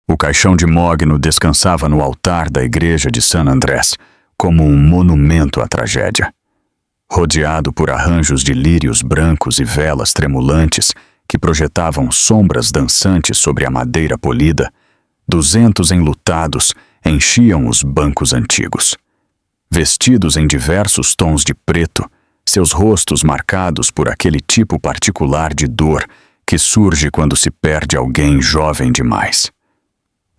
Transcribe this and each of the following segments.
O caixão de mogno descansava no altar da igreja de San Andrés, como um monumento à tragédia. Rodeado por arranjos de lírios brancos e velas tremulantes que projetavam sombras dançantes sobre a madeira polida, 200 enlutados enchiam os bancos antigos. Vestidos em diversos tons de preto, seus rostos marcados por aquele tipo particular de dor que surge quando se perde alguém jovem demais.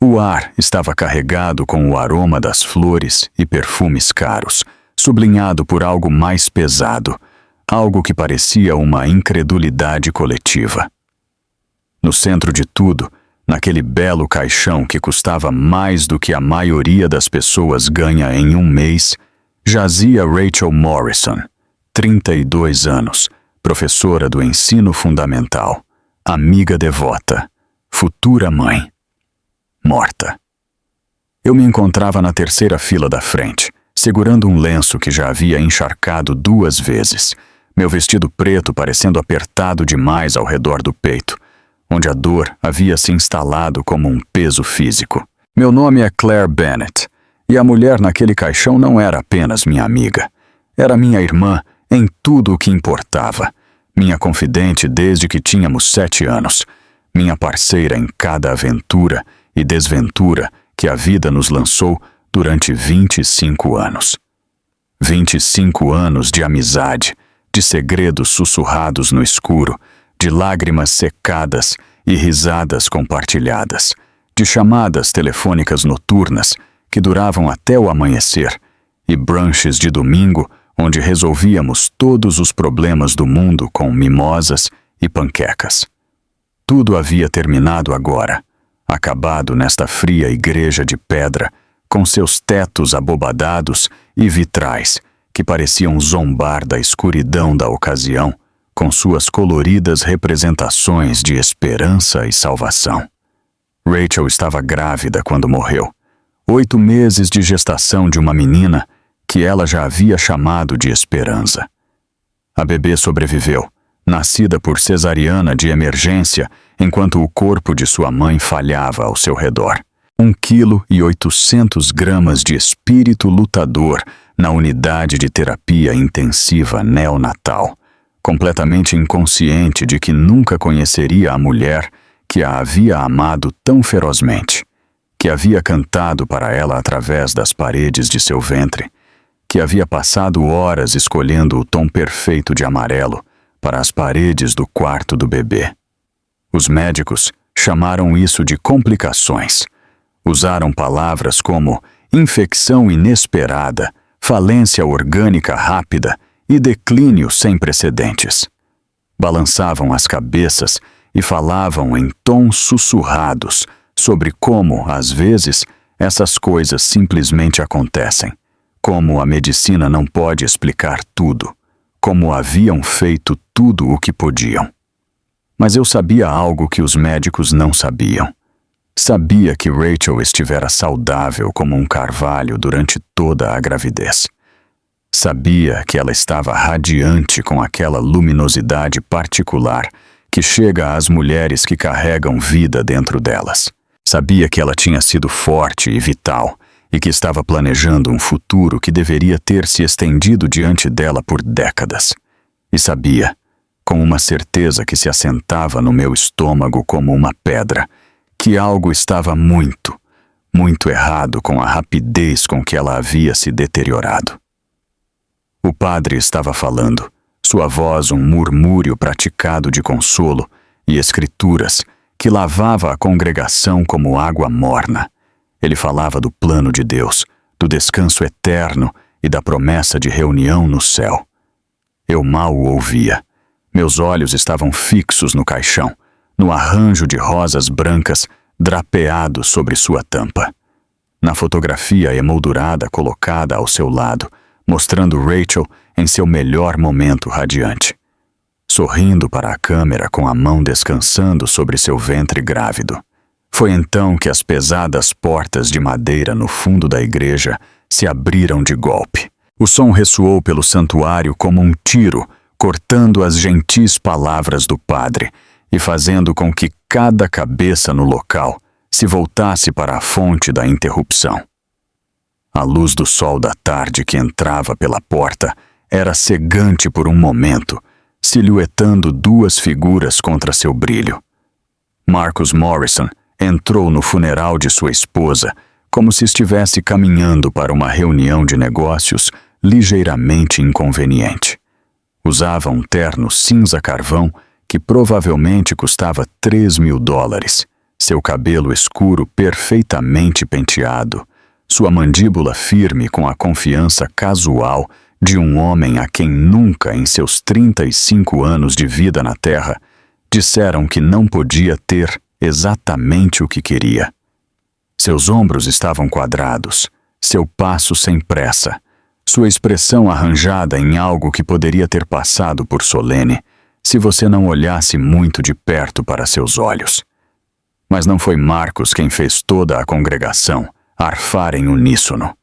O ar estava carregado com o aroma das flores e perfumes caros, sublinhado por algo mais pesado, algo que parecia uma incredulidade coletiva. No centro de tudo, naquele belo caixão que custava mais do que a maioria das pessoas ganha em um mês, jazia Rachel Morrison, 32 anos, professora do ensino fundamental, amiga devota, futura mãe. Morta. Eu me encontrava na terceira fila da frente, segurando um lenço que já havia encharcado 2 vezes, meu vestido preto parecendo apertado demais ao redor do peito, onde a dor havia se instalado como um peso físico. Meu nome é Claire Bennett, e a mulher naquele caixão não era apenas minha amiga. Era minha irmã em tudo o que importava, minha confidente desde que tínhamos 7 anos, minha parceira em cada aventura e desventura que a vida nos lançou durante 25 anos. 25 anos de amizade, de segredos sussurrados no escuro, de lágrimas secadas e risadas compartilhadas, de chamadas telefônicas noturnas que duravam até o amanhecer, e brunches de domingo onde resolvíamos todos os problemas do mundo com mimosas e panquecas. Tudo havia terminado agora, acabado nesta fria igreja de pedra, com seus tetos abobadados e vitrais que pareciam zombar da escuridão da ocasião, com suas coloridas representações de esperança e salvação. Rachel estava grávida quando morreu. 8 meses de gestação de uma menina que ela já havia chamado de Esperança. A bebê sobreviveu, nascida por cesariana de emergência, enquanto o corpo de sua mãe falhava ao seu redor. 1,8 kg de espírito lutador na unidade de terapia intensiva neonatal, completamente inconsciente de que nunca conheceria a mulher que a havia amado tão ferozmente, que havia cantado para ela através das paredes de seu ventre, que havia passado horas escolhendo o tom perfeito de amarelo para as paredes do quarto do bebê. Os médicos chamaram isso de complicações. Usaram palavras como infecção inesperada, falência orgânica rápida e declínio sem precedentes. Balançavam as cabeças e falavam em tons sussurrados sobre como, às vezes, essas coisas simplesmente acontecem, como a medicina não pode explicar tudo, como haviam feito tudo o que podiam. Mas eu sabia algo que os médicos não sabiam. Sabia que Rachel estivera saudável como um carvalho durante toda a gravidez. Sabia que ela estava radiante com aquela luminosidade particular que chega às mulheres que carregam vida dentro delas. Sabia que ela tinha sido forte e vital e que estava planejando um futuro que deveria ter se estendido diante dela por décadas. E sabia, com uma certeza que se assentava no meu estômago como uma pedra, que algo estava muito, muito errado com a rapidez com que ela havia se deteriorado. O padre estava falando, sua voz um murmúrio praticado de consolo e escrituras que lavava a congregação como água morna. Ele falava do plano de Deus, do descanso eterno e da promessa de reunião no céu. Eu mal o ouvia. Meus olhos estavam fixos no caixão, no arranjo de rosas brancas drapeado sobre sua tampa. Na fotografia emoldurada colocada ao seu lado, mostrando Rachel em seu melhor momento radiante, sorrindo para a câmera com a mão descansando sobre seu ventre grávido. Foi então que as pesadas portas de madeira no fundo da igreja se abriram de golpe. O som ressoou pelo santuário como um tiro, cortando as gentis palavras do padre e fazendo com que cada cabeça no local se voltasse para a fonte da interrupção. A luz do sol da tarde que entrava pela porta era cegante por um momento, silhuetando duas figuras contra seu brilho. Marcus Morrison entrou no funeral de sua esposa como se estivesse caminhando para uma reunião de negócios ligeiramente inconveniente. Usava um terno cinza-carvão que provavelmente custava $3.000, seu cabelo escuro perfeitamente penteado, sua mandíbula firme com a confiança casual de um homem a quem nunca, em seus 35 anos de vida na Terra, disseram que não podia ter exatamente o que queria. Seus ombros estavam quadrados, seu passo sem pressa, sua expressão arranjada em algo que poderia ter passado por solene se você não olhasse muito de perto para seus olhos. Mas não foi Marcus quem fez toda a congregação arfar em uníssono.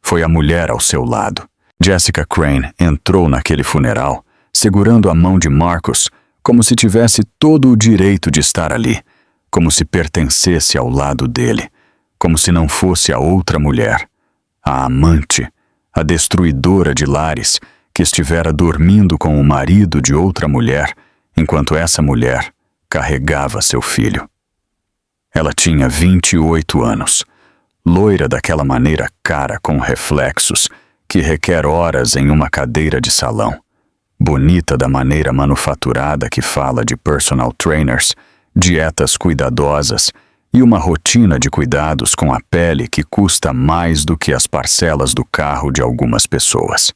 Foi a mulher ao seu lado. Jessica Crane entrou naquele funeral, segurando a mão de Marcus como se tivesse todo o direito de estar ali, como se pertencesse ao lado dele, como se não fosse a outra mulher, a amante, a destruidora de lares que estivera dormindo com o marido de outra mulher, enquanto essa mulher carregava seu filho. Ela tinha 28 anos, loira daquela maneira cara com reflexos que requer horas em uma cadeira de salão, bonita da maneira manufaturada que fala de personal trainers, dietas cuidadosas e uma rotina de cuidados com a pele que custa mais do que as parcelas do carro de algumas pessoas.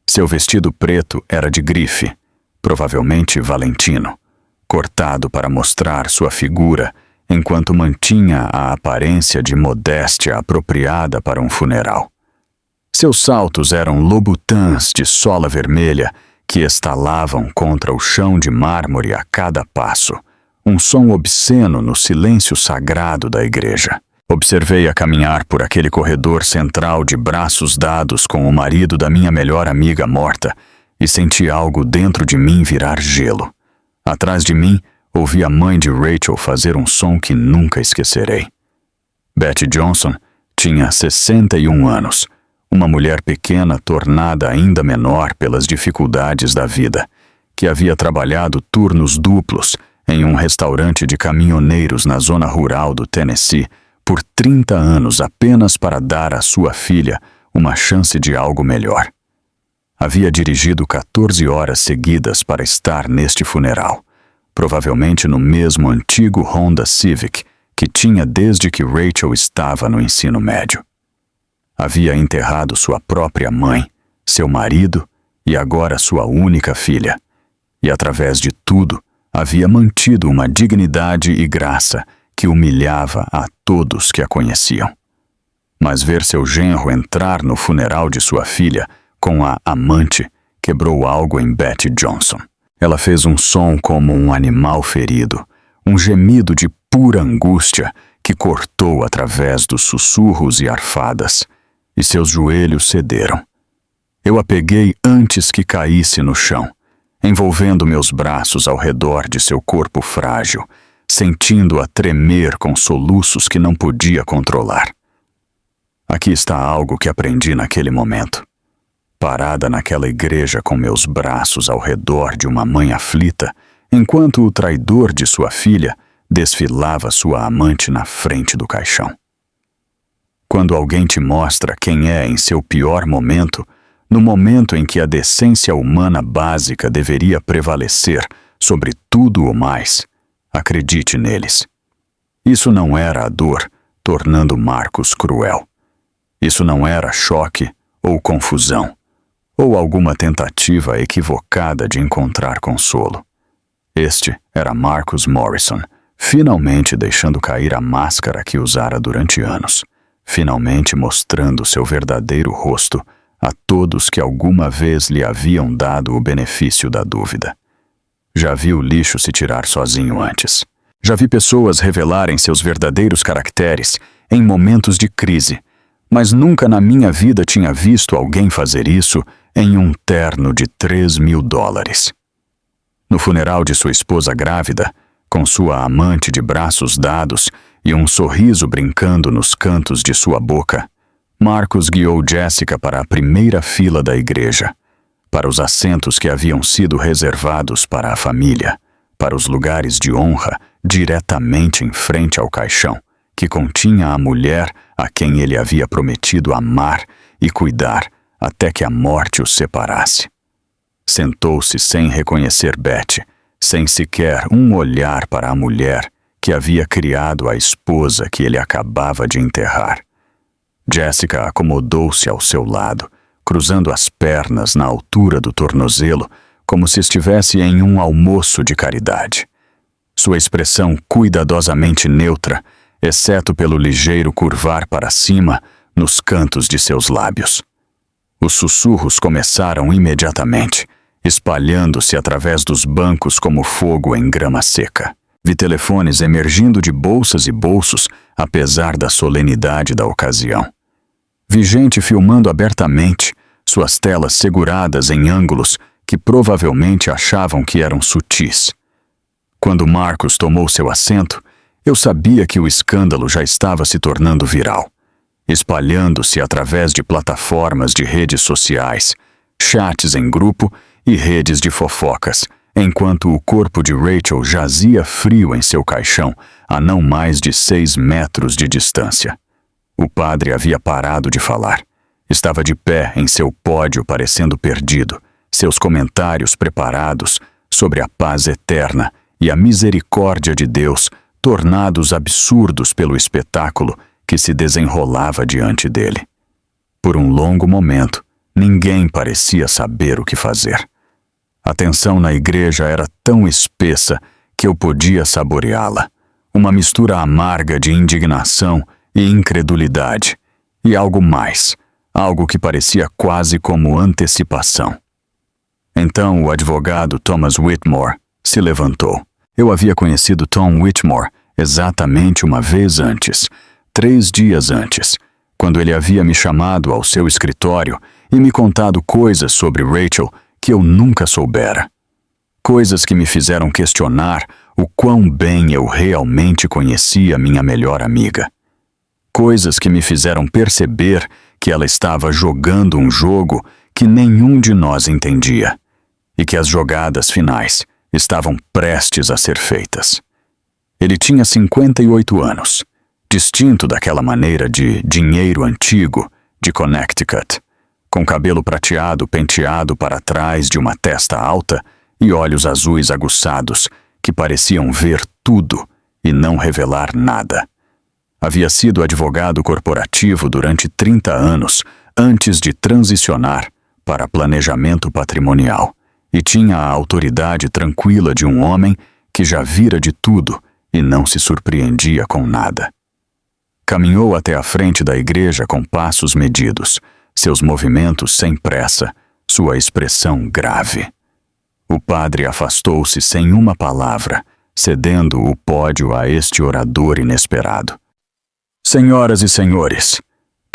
Seu vestido preto era de grife, provavelmente Valentino, cortado para mostrar sua figura enquanto mantinha a aparência de modéstia apropriada para um funeral. Seus saltos eram Louboutins de sola vermelha que estalavam contra o chão de mármore a cada passo, um som obsceno no silêncio sagrado da igreja. Observei-a caminhar por aquele corredor central de braços dados com o marido da minha melhor amiga morta e senti algo dentro de mim virar gelo. Atrás de mim, ouvi a mãe de Rachel fazer um som que nunca esquecerei. Betty Johnson tinha 61 anos, uma mulher pequena tornada ainda menor pelas dificuldades da vida, que havia trabalhado turnos duplos em um restaurante de caminhoneiros na zona rural do Tennessee por 30 anos apenas para dar à sua filha uma chance de algo melhor. Havia dirigido 14 horas seguidas para estar neste funeral, provavelmente no mesmo antigo Honda Civic que tinha desde que Rachel estava no ensino médio. Havia enterrado sua própria mãe, seu marido e agora sua única filha, e através de tudo havia mantido uma dignidade e graça que humilhava a todos que a conheciam. Mas ver seu genro entrar no funeral de sua filha com a amante quebrou algo em Betty Johnson. Ela fez um som como um animal ferido, um gemido de pura angústia que cortou através dos sussurros e arfadas, e seus joelhos cederam. Eu a peguei antes que caísse no chão, envolvendo meus braços ao redor de seu corpo frágil, sentindo-a tremer com soluços que não podia controlar. Aqui está algo que aprendi naquele momento. Parada naquela igreja com meus braços ao redor de uma mãe aflita, enquanto o traidor de sua filha desfilava sua amante na frente do caixão. Quando alguém te mostra quem é em seu pior momento, no momento em que a decência humana básica deveria prevalecer sobre tudo o mais, acredite neles. Isso não era a dor, tornando Marcus cruel. Isso não era choque ou confusão, ou alguma tentativa equivocada de encontrar consolo. Este era Marcus Morrison, finalmente deixando cair a máscara que usara durante anos, finalmente mostrando seu verdadeiro rosto a todos que alguma vez lhe haviam dado o benefício da dúvida. Já vi o lixo se tirar sozinho antes. Já vi pessoas revelarem seus verdadeiros caracteres em momentos de crise, mas nunca na minha vida tinha visto alguém fazer isso em um terno de $3.000. No funeral de sua esposa grávida, com sua amante de braços dados, e um sorriso brincando nos cantos de sua boca, Marcos guiou Jessica para a primeira fila da igreja, para os assentos que haviam sido reservados para a família, para os lugares de honra diretamente em frente ao caixão, que continha a mulher a quem ele havia prometido amar e cuidar até que a morte os separasse. Sentou-se sem reconhecer Betty, sem sequer um olhar para a mulher que havia criado a esposa que ele acabava de enterrar. Jessica acomodou-se ao seu lado, cruzando as pernas na altura do tornozelo, como se estivesse em um almoço de caridade. Sua expressão cuidadosamente neutra, exceto pelo ligeiro curvar para cima nos cantos de seus lábios. Os sussurros começaram imediatamente, espalhando-se através dos bancos como fogo em grama seca. Vi telefones emergindo de bolsas e bolsos, apesar da solenidade da ocasião. Vi gente filmando abertamente, suas telas seguradas em ângulos que provavelmente achavam que eram sutis. Quando Marcos tomou seu assento, eu sabia que o escândalo já estava se tornando viral, espalhando-se através de plataformas de redes sociais, chats em grupo e redes de fofocas, enquanto o corpo de Rachel jazia frio em seu caixão a não mais de 6 metros de distância. O padre havia parado de falar. Estava de pé em seu pódio parecendo perdido, seus comentários preparados sobre a paz eterna e a misericórdia de Deus tornados absurdos pelo espetáculo que se desenrolava diante dele. Por um longo momento, ninguém parecia saber o que fazer. A tensão na igreja era tão espessa que eu podia saboreá-la, uma mistura amarga de indignação e incredulidade, e algo mais, algo que parecia quase como antecipação. Então o advogado Thomas Whitmore se levantou. Eu havia conhecido Tom Whitmore exatamente uma vez antes, 3 dias antes, quando ele havia me chamado ao seu escritório e me contado coisas sobre Rachel que eu nunca soubera. Coisas que me fizeram questionar o quão bem eu realmente conhecia minha melhor amiga. Coisas que me fizeram perceber que ela estava jogando um jogo que nenhum de nós entendia, e que as jogadas finais estavam prestes a ser feitas. Ele tinha 58 anos, distinto daquela maneira de dinheiro antigo de Connecticut, com cabelo prateado penteado para trás de uma testa alta e olhos azuis aguçados que pareciam ver tudo e não revelar nada. Havia sido advogado corporativo durante 30 anos antes de transicionar para planejamento patrimonial e tinha a autoridade tranquila de um homem que já vira de tudo e não se surpreendia com nada. Caminhou até a frente da igreja com passos medidos, seus movimentos sem pressa, sua expressão grave. O padre afastou-se sem uma palavra, cedendo o pódio a este orador inesperado. "Senhoras e senhores",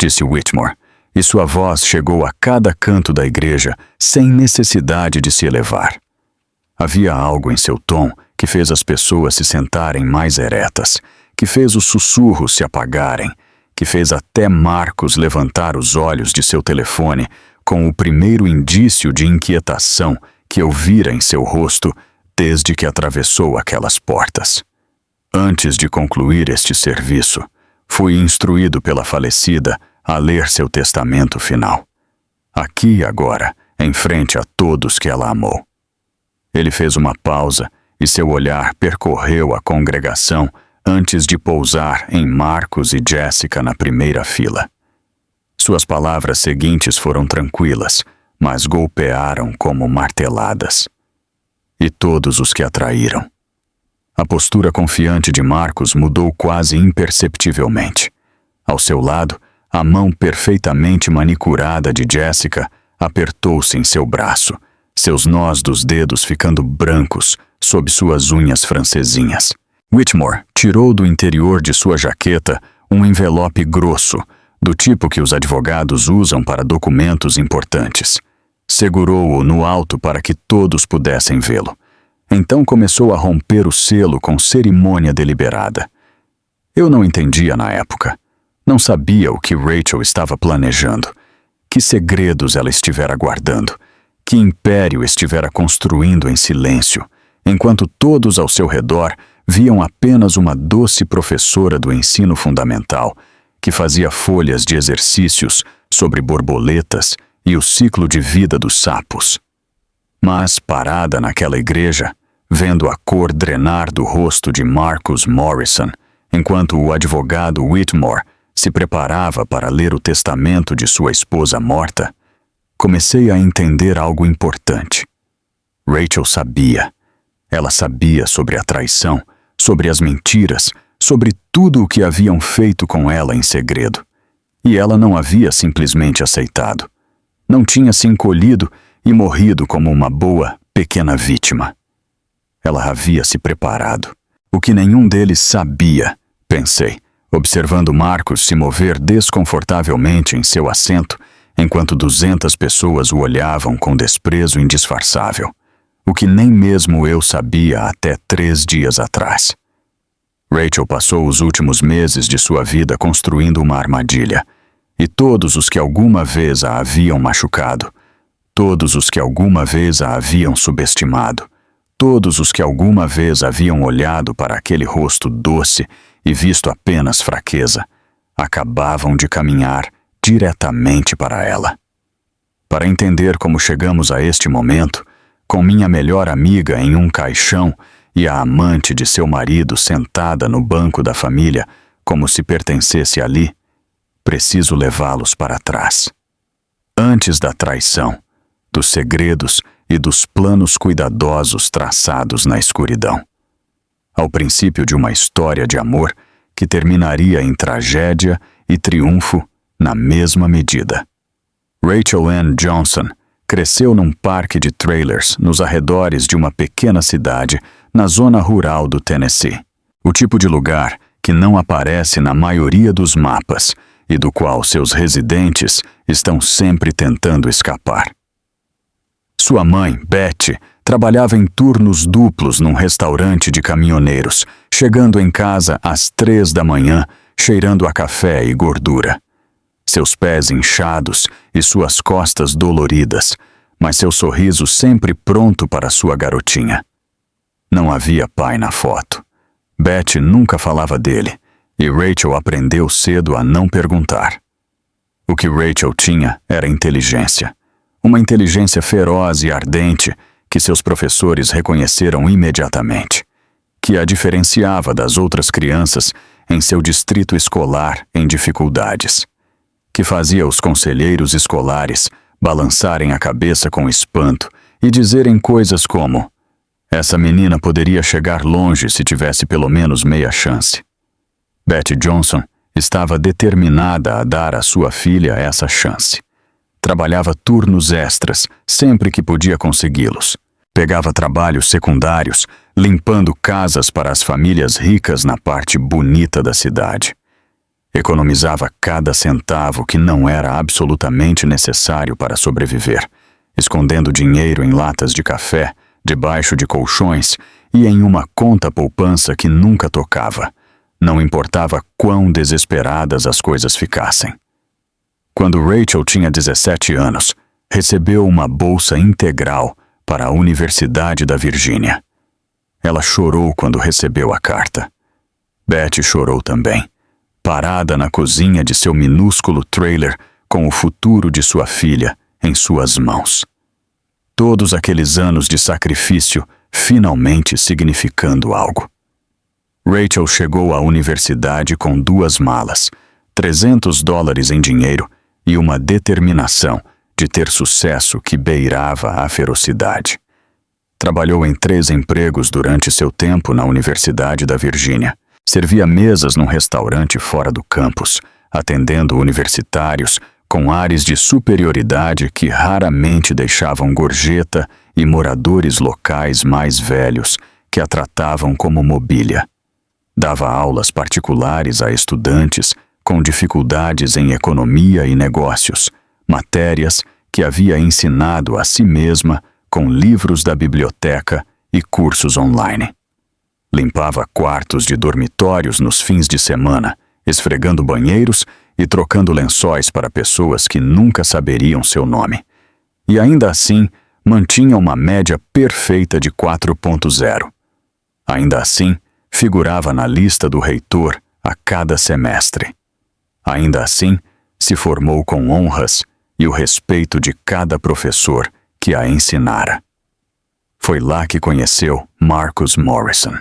disse Whitmore, e sua voz chegou a cada canto da igreja sem necessidade de se elevar. Havia algo em seu tom que fez as pessoas se sentarem mais eretas, que fez os sussurros se apagarem, que fez até Marcos levantar os olhos de seu telefone com o primeiro indício de inquietação que eu vira em seu rosto desde que atravessou aquelas portas. Antes de concluir este serviço, fui instruído pela falecida a ler seu testamento final. Aqui e agora, em frente a todos que ela amou. Ele fez uma pausa e seu olhar percorreu a congregação antes de pousar em Marcos e Jessica na primeira fila. Suas palavras seguintes foram tranquilas, mas golpearam como marteladas. E todos os que a traíram. A postura confiante de Marcos mudou quase imperceptivelmente. Ao seu lado, a mão perfeitamente manicurada de Jessica apertou-se em seu braço, seus nós dos dedos ficando brancos sob suas unhas francesinhas. Whitmore tirou do interior de sua jaqueta um envelope grosso, do tipo que os advogados usam para documentos importantes. Segurou-o no alto para que todos pudessem vê-lo. Então começou a romper o selo com cerimônia deliberada. Eu não entendia na época. Não sabia o que Rachel estava planejando, que segredos ela estivera guardando, que império estivera construindo em silêncio, enquanto todos ao seu redor viam apenas uma doce professora do ensino fundamental que fazia folhas de exercícios sobre borboletas e o ciclo de vida dos sapos. Mas, parada naquela igreja, vendo a cor drenar do rosto de Marcus Morrison, enquanto o advogado Whitmore se preparava para ler o testamento de sua esposa morta, comecei a entender algo importante. Rachel sabia. Ela sabia sobre a traição, sobre as mentiras, sobre tudo o que haviam feito com ela em segredo. E ela não havia simplesmente aceitado. Não tinha se encolhido e morrido como uma boa, pequena vítima. Ela havia se preparado. O que nenhum deles sabia, pensei, observando Marcos se mover desconfortavelmente em seu assento, enquanto 200 pessoas o olhavam com desprezo indisfarçável. O que nem mesmo eu sabia até 3 dias atrás. Rachel passou os últimos meses de sua vida construindo uma armadilha, e todos os que alguma vez a haviam machucado, todos os que alguma vez a haviam subestimado, todos os que alguma vez haviam olhado para aquele rosto doce e visto apenas fraqueza, acabavam de caminhar diretamente para ela. Para entender como chegamos a este momento, com minha melhor amiga em um caixão e a amante de seu marido sentada no banco da família como se pertencesse ali, preciso levá-los para trás. Antes da traição, dos segredos e dos planos cuidadosos traçados na escuridão. Ao princípio de uma história de amor que terminaria em tragédia e triunfo na mesma medida. Rachel Ann Johnson cresceu num parque de trailers nos arredores de uma pequena cidade na zona rural do Tennessee. O tipo de lugar que não aparece na maioria dos mapas e do qual seus residentes estão sempre tentando escapar. Sua mãe, Betty, trabalhava em turnos duplos num restaurante de caminhoneiros, chegando em casa às 3 da manhã, cheirando a café e gordura. Seus pés inchados e suas costas doloridas, mas seu sorriso sempre pronto para sua garotinha. Não havia pai na foto. Betty nunca falava dele, e Rachel aprendeu cedo a não perguntar. O que Rachel tinha era inteligência. Uma inteligência feroz e ardente que seus professores reconheceram imediatamente, que a diferenciava das outras crianças em seu distrito escolar em dificuldades, que fazia os conselheiros escolares balançarem a cabeça com espanto e dizerem coisas como: essa menina poderia chegar longe se tivesse pelo menos meia chance. Betty Johnson estava determinada a dar à sua filha essa chance. Trabalhava turnos extras sempre que podia consegui-los. Pegava trabalhos secundários, limpando casas para as famílias ricas na parte bonita da cidade. Economizava cada centavo que não era absolutamente necessário para sobreviver, escondendo dinheiro em latas de café, debaixo de colchões e em uma conta poupança que nunca tocava. Não importava quão desesperadas as coisas ficassem. Quando Rachel tinha 17 anos, recebeu uma bolsa integral para a Universidade da Virgínia. Ela chorou quando recebeu a carta. Betty chorou também, parada na cozinha de seu minúsculo trailer com o futuro de sua filha em suas mãos. Todos aqueles anos de sacrifício finalmente significando algo. Rachel chegou à universidade com 2 malas, $300 em dinheiro e uma determinação de ter sucesso que beirava a ferocidade. Trabalhou em 3 empregos durante seu tempo na Universidade da Virgínia. Servia mesas num restaurante fora do campus, atendendo universitários com ares de superioridade que raramente deixavam gorjeta e moradores locais mais velhos que a tratavam como mobília. Dava aulas particulares a estudantes com dificuldades em economia e negócios, matérias que havia ensinado a si mesma com livros da biblioteca e cursos online. Limpava quartos de dormitórios nos fins de semana, esfregando banheiros e trocando lençóis para pessoas que nunca saberiam seu nome. E ainda assim, mantinha uma média perfeita de 4.0. Ainda assim, figurava na lista do reitor a cada semestre. Ainda assim, se formou com honras e o respeito de cada professor que a ensinara. Foi lá que conheceu Marcus Morrison.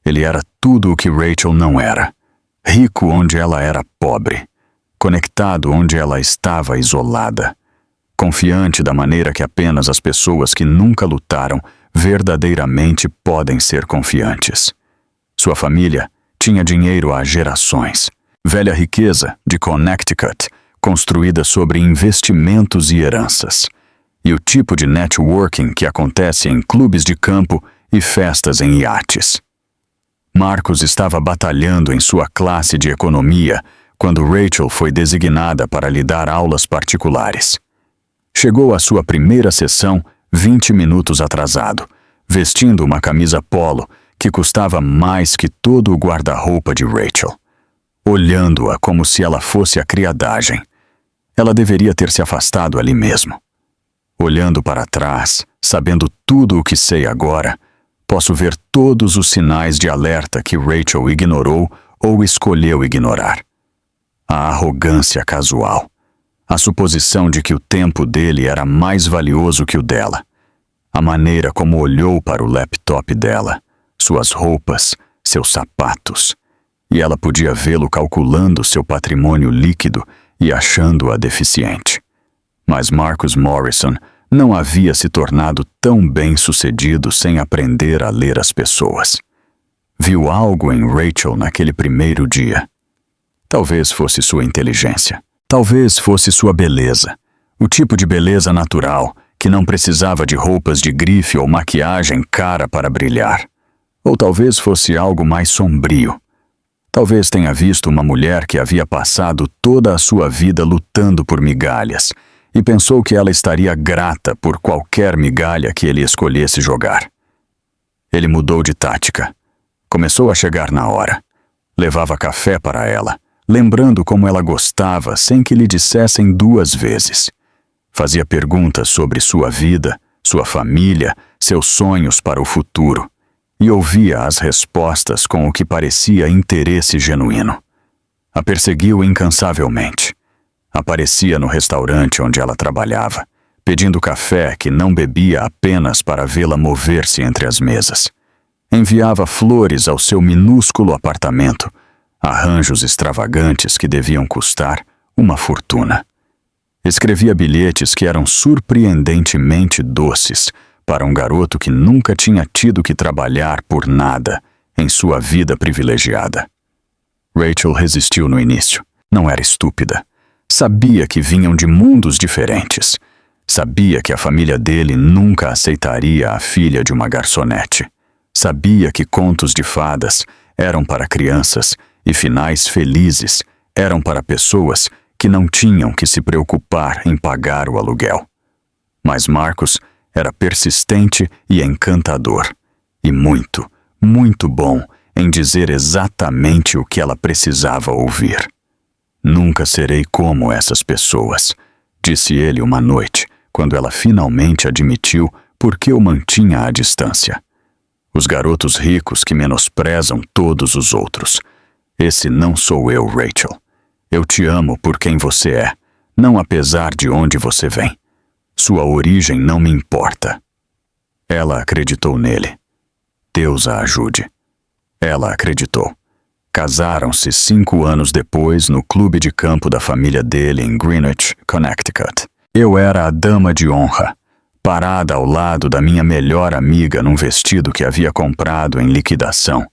Ele era tudo o que Rachel não era. Rico onde ela era pobre. Conectado onde ela estava isolada. Confiante da maneira que apenas as pessoas que nunca lutaram verdadeiramente podem ser confiantes. Sua família tinha dinheiro há gerações. Velha riqueza de Connecticut, construída sobre investimentos e heranças. E o tipo de networking que acontece em clubes de campo e festas em iates. Marcus estava batalhando em sua classe de economia quando Rachel foi designada para lhe dar aulas particulares. Chegou à sua primeira sessão 20 minutos atrasado, vestindo uma camisa polo que custava mais que todo o guarda-roupa de Rachel. Olhando-a como se ela fosse a criadagem. Ela deveria ter se afastado ali mesmo. Olhando para trás, sabendo tudo o que sei agora, posso ver todos os sinais de alerta que Rachel ignorou ou escolheu ignorar. A arrogância casual. A suposição de que o tempo dele era mais valioso que o dela. A maneira como olhou para o laptop dela, suas roupas, seus sapatos. E ela podia vê-lo calculando seu patrimônio líquido e achando-a deficiente. Mas Marcus Morrison não havia se tornado tão bem-sucedido sem aprender a ler as pessoas. Viu algo em Rachel naquele primeiro dia. Talvez fosse sua inteligência. Talvez fosse sua beleza. O tipo de beleza natural, que não precisava de roupas de grife ou maquiagem cara para brilhar. Ou talvez fosse algo mais sombrio. Talvez tenha visto uma mulher que havia passado toda a sua vida lutando por migalhas e pensou que ela estaria grata por qualquer migalha que ele escolhesse jogar. Ele mudou de tática. Começou a chegar na hora. Levava café para ela, lembrando como ela gostava sem que lhe dissessem 2 vezes. Fazia perguntas sobre sua vida, sua família, seus sonhos para o futuro. E ouvia as respostas com o que parecia interesse genuíno. A perseguiu incansavelmente. Aparecia no restaurante onde ela trabalhava, pedindo café que não bebia apenas para vê-la mover-se entre as mesas. Enviava flores ao seu minúsculo apartamento, arranjos extravagantes que deviam custar uma fortuna. Escrevia bilhetes que eram surpreendentemente doces para um garoto que nunca tinha tido que trabalhar por nada em sua vida privilegiada. Rachel resistiu no início. Não era estúpida. Sabia que vinham de mundos diferentes. Sabia que a família dele nunca aceitaria a filha de uma garçonete. Sabia que contos de fadas eram para crianças e finais felizes eram para pessoas que não tinham que se preocupar em pagar o aluguel. Mas Marcus era persistente e encantador, e muito, muito bom em dizer exatamente o que ela precisava ouvir. Nunca serei como essas pessoas, disse ele uma noite, quando ela finalmente admitiu por que o mantinha à distância. Os garotos ricos que menosprezam todos os outros. Esse não sou eu, Rachel. Eu te amo por quem você é, não apesar de onde você vem. Sua origem não me importa. Ela acreditou nele. Deus a ajude. Ela acreditou. Casaram-se 5 anos depois no clube de campo da família dele em Greenwich, Connecticut. Eu era a dama de honra, parada ao lado da minha melhor amiga num vestido que havia comprado em liquidação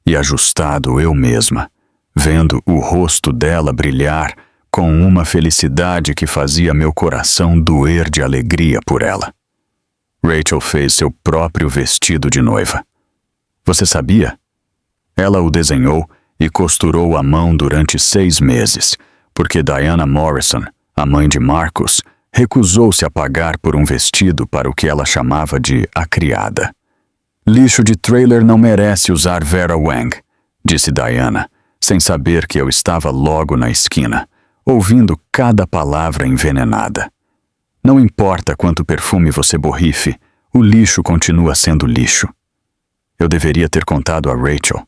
e ajustado eu mesma, vendo o rosto dela brilhar com uma felicidade que fazia meu coração doer de alegria por ela. Rachel fez seu próprio vestido de noiva. Você sabia? Ela o desenhou e costurou à mão durante 6 meses, porque Diana Morrison, a mãe de Marcus, recusou-se a pagar por um vestido para o que ela chamava de a criada. Lixo de trailer não merece usar Vera Wang, disse Diana, sem saber que eu estava logo na esquina, ouvindo cada palavra envenenada. Não importa quanto perfume você borrife, o lixo continua sendo lixo. Eu deveria ter contado a Rachel.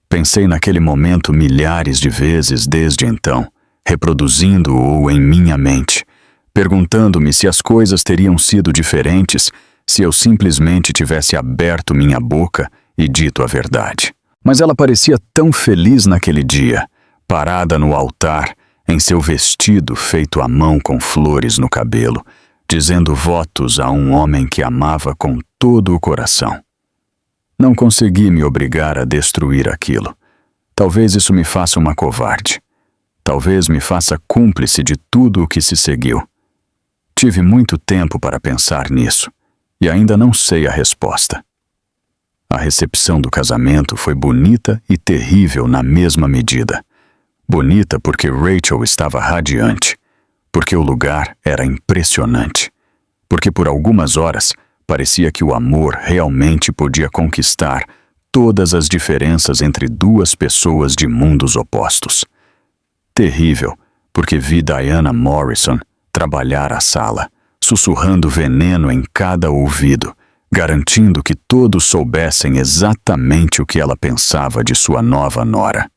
Pensei naquele momento milhares de vezes desde então, reproduzindo-o em minha mente, perguntando-me se as coisas teriam sido diferentes se eu simplesmente tivesse aberto minha boca e dito a verdade. Mas ela parecia tão feliz naquele dia, parada no altar, em seu vestido feito à mão com flores no cabelo, dizendo votos a um homem que amava com todo o coração. Não consegui me obrigar a destruir aquilo. Talvez isso me faça uma covarde. Talvez me faça cúmplice de tudo o que se seguiu. Tive muito tempo para pensar nisso, e ainda não sei a resposta. A recepção do casamento foi bonita e terrível na mesma medida. Bonita porque Rachel estava radiante, porque o lugar era impressionante, porque por algumas horas parecia que o amor realmente podia conquistar todas as diferenças entre duas pessoas de mundos opostos. Terrível, porque vi Diana Morrison trabalhar a sala, sussurrando veneno em cada ouvido, garantindo que todos soubessem exatamente o que ela pensava de sua nova nora.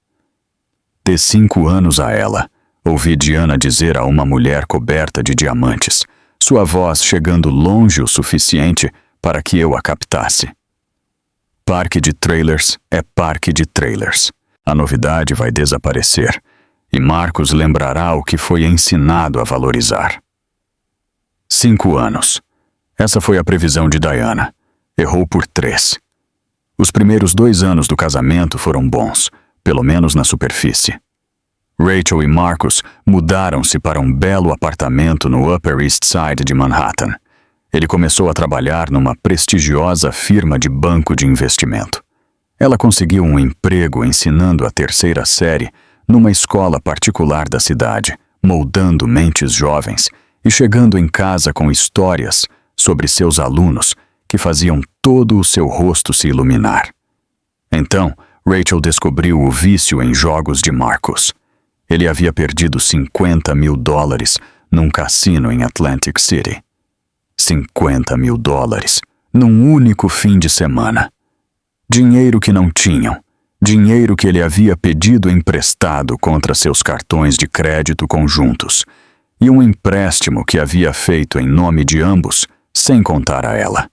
Dê 5 anos a ela, ouvi Diana dizer a uma mulher coberta de diamantes, sua voz chegando longe o suficiente para que eu a captasse. Parque de trailers é parque de trailers. A novidade vai desaparecer, e Marcos lembrará o que foi ensinado a valorizar. 5 anos. Essa foi a previsão de Diana. Errou por 3. Os primeiros 2 anos do casamento foram bons, pelo menos na superfície. Rachel e Marcus mudaram-se para um belo apartamento no Upper East Side de Manhattan. Ele começou a trabalhar numa prestigiosa firma de banco de investimento. Ela conseguiu um emprego ensinando a 3ª série numa escola particular da cidade, moldando mentes jovens e chegando em casa com histórias sobre seus alunos que faziam todo o seu rosto se iluminar. Então, Rachel descobriu o vício em jogos de Marcus. Ele havia perdido $50 mil num cassino em Atlantic City. $50 mil num único fim de semana. Dinheiro que não tinham, dinheiro que ele havia pedido emprestado contra seus cartões de crédito conjuntos, e um empréstimo que havia feito em nome de ambos, sem contar a ela.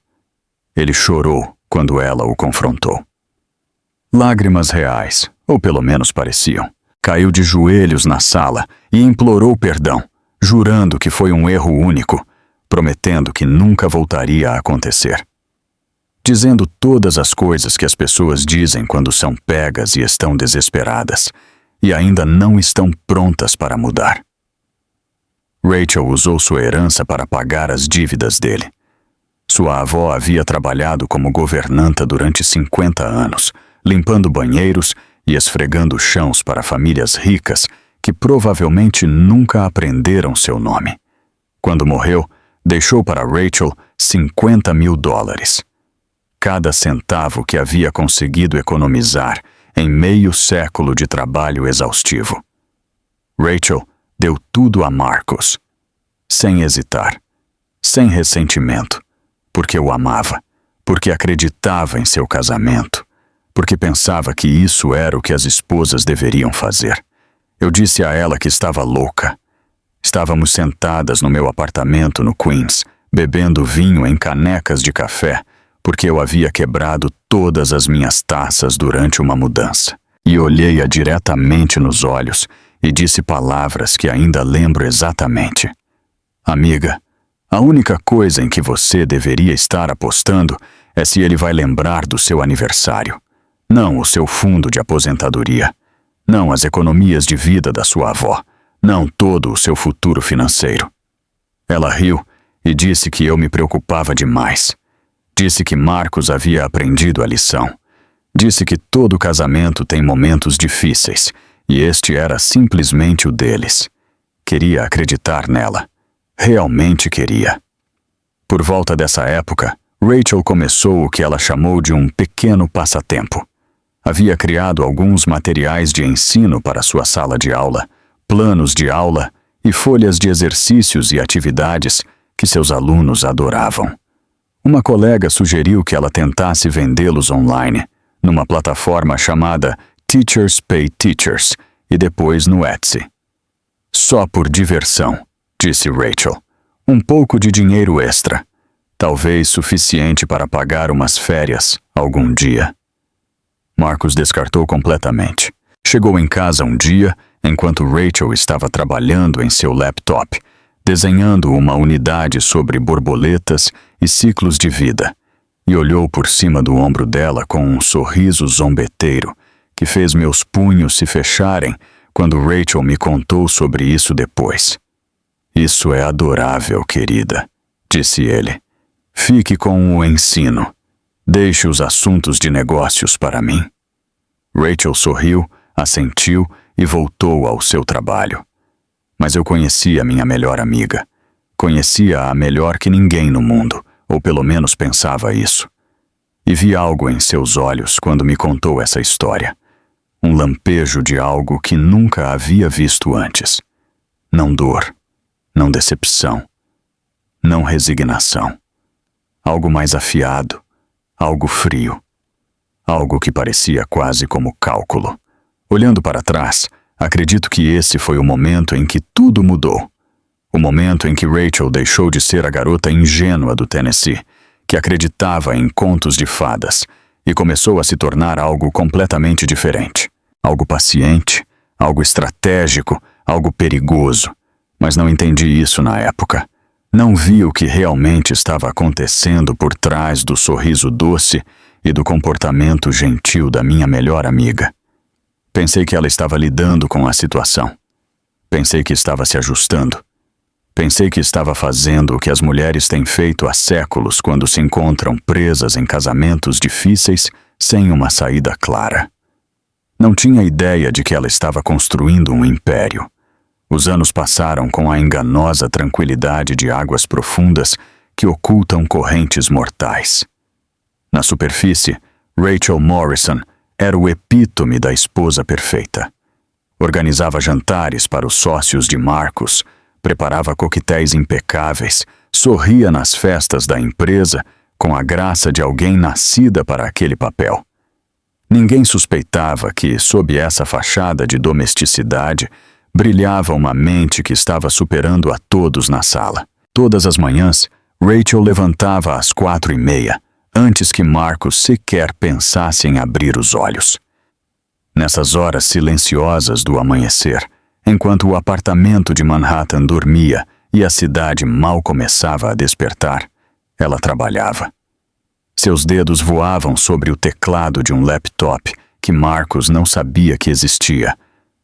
Ele chorou quando ela o confrontou. Lágrimas reais, ou pelo menos pareciam. Caiu de joelhos na sala e implorou perdão, jurando que foi um erro único, prometendo que nunca voltaria a acontecer. Dizendo todas as coisas que as pessoas dizem quando são pegas e estão desesperadas, e ainda não estão prontas para mudar. Rachel usou sua herança para pagar as dívidas dele. Sua avó havia trabalhado como governanta durante 50 anos, limpando banheiros e esfregando chãos para famílias ricas que provavelmente nunca aprenderam seu nome. Quando morreu, deixou para Rachel $50 mil. Cada centavo que havia conseguido economizar em meio século de trabalho exaustivo. Rachel deu tudo a Marcus, sem hesitar, sem ressentimento, porque o amava, porque acreditava em seu casamento, porque pensava que isso era o que as esposas deveriam fazer. Eu disse a ela que estava louca. Estávamos sentadas no meu apartamento no Queens, bebendo vinho em canecas de café, porque eu havia quebrado todas as minhas taças durante uma mudança. E olhei-a diretamente nos olhos e disse palavras que ainda lembro exatamente. Amiga, a única coisa em que você deveria estar apostando é se ele vai lembrar do seu aniversário. Não o seu fundo de aposentadoria, não as economias de vida da sua avó, não todo o seu futuro financeiro. Ela riu e disse que eu me preocupava demais. Disse que Marcos havia aprendido a lição. Disse que todo casamento tem momentos difíceis, e este era simplesmente o deles. Queria acreditar nela. Realmente queria. Por volta dessa época, Rachel começou o que ela chamou de um pequeno passatempo. Havia criado alguns materiais de ensino para sua sala de aula, planos de aula e folhas de exercícios e atividades que seus alunos adoravam. Uma colega sugeriu que ela tentasse vendê-los online, numa plataforma chamada Teachers Pay Teachers e depois no Etsy. Só por diversão, disse Rachel. Um pouco de dinheiro extra. Talvez suficiente para pagar umas férias algum dia. Marcus descartou completamente. Chegou em casa um dia, enquanto Rachel estava trabalhando em seu laptop, desenhando uma unidade sobre borboletas e ciclos de vida, e olhou por cima do ombro dela com um sorriso zombeteiro que fez meus punhos se fecharem quando Rachel me contou sobre isso depois. Isso é adorável, querida, disse ele. Fique com o ensino. Deixe os assuntos de negócios para mim. Rachel sorriu, assentiu e voltou ao seu trabalho. Mas eu conhecia minha melhor amiga. Conhecia-a melhor que ninguém no mundo, ou pelo menos pensava isso. E vi algo em seus olhos quando me contou essa história. Um lampejo de algo que nunca havia visto antes. Não dor, não decepção, não resignação. Algo mais afiado, algo frio, algo que parecia quase como cálculo. Olhando para trás, acredito que esse foi o momento em que tudo mudou. O momento em que Rachel deixou de ser a garota ingênua do Tennessee, que acreditava em contos de fadas, e começou a se tornar algo completamente diferente. Algo paciente, algo estratégico, algo perigoso. Mas não entendi isso na época. Não vi o que realmente estava acontecendo por trás do sorriso doce e do comportamento gentil da minha melhor amiga. Pensei que ela estava lidando com a situação. Pensei que estava se ajustando. Pensei que estava fazendo o que as mulheres têm feito há séculos quando se encontram presas em casamentos difíceis sem uma saída clara. Não tinha ideia de que ela estava construindo um império. Os anos passaram com a enganosa tranquilidade de águas profundas que ocultam correntes mortais. Na superfície, Rachel Morrison era o epítome da esposa perfeita. Organizava jantares para os sócios de Marcus, preparava coquetéis impecáveis, sorria nas festas da empresa com a graça de alguém nascida para aquele papel. Ninguém suspeitava que, sob essa fachada de domesticidade, brilhava uma mente que estava superando a todos na sala. Todas as manhãs, Rachel levantava às 4:30, antes que Marcus sequer pensasse em abrir os olhos. Nessas horas silenciosas do amanhecer, enquanto o apartamento de Manhattan dormia e a cidade mal começava a despertar, ela trabalhava. Seus dedos voavam sobre o teclado de um laptop que Marcus não sabia que existia,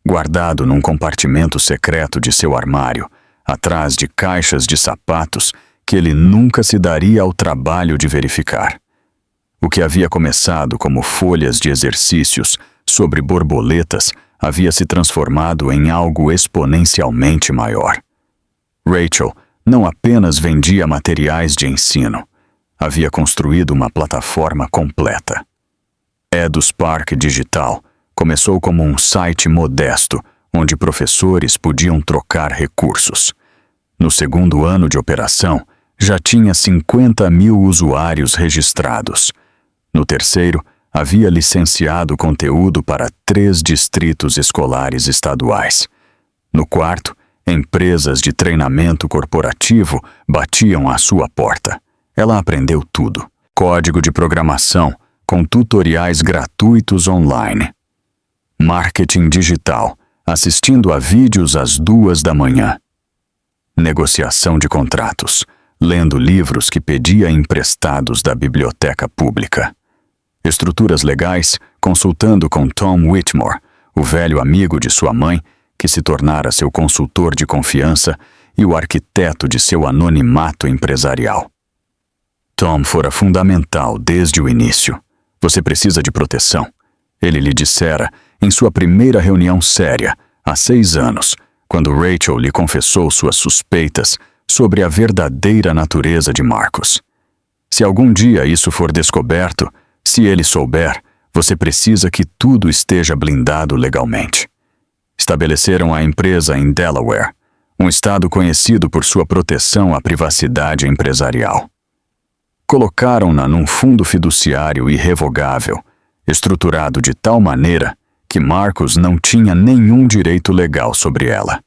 guardado num compartimento secreto de seu armário, atrás de caixas de sapatos que ele nunca se daria ao trabalho de verificar. O que havia começado como folhas de exercícios sobre borboletas havia se transformado em algo exponencialmente maior. Rachel não apenas vendia materiais de ensino, havia construído uma plataforma completa. EduSpark Digital começou como um site modesto, onde professores podiam trocar recursos. No segundo ano de operação, já tinha 50.000 usuários registrados. No terceiro, havia licenciado conteúdo para 3 distritos escolares estaduais. No quarto, empresas de treinamento corporativo batiam à sua porta. Ela aprendeu tudo: código de programação, com tutoriais gratuitos online. Marketing digital, assistindo a vídeos às 2:00. Negociação de contratos, lendo livros que pedia emprestados da biblioteca pública. Estruturas legais, consultando com Tom Whitmore, o velho amigo de sua mãe, que se tornara seu consultor de confiança e o arquiteto de seu anonimato empresarial. Tom fora fundamental desde o início. Você precisa de proteção, ele lhe dissera em sua primeira reunião séria, há 6 anos, quando Rachel lhe confessou suas suspeitas sobre a verdadeira natureza de Marcus. Se algum dia isso for descoberto, se ele souber, você precisa que tudo esteja blindado legalmente. Estabeleceram a empresa em Delaware, um estado conhecido por sua proteção à privacidade empresarial. Colocaram-na num fundo fiduciário irrevogável, estruturado de tal maneira que Marcus não tinha nenhum direito legal sobre ela.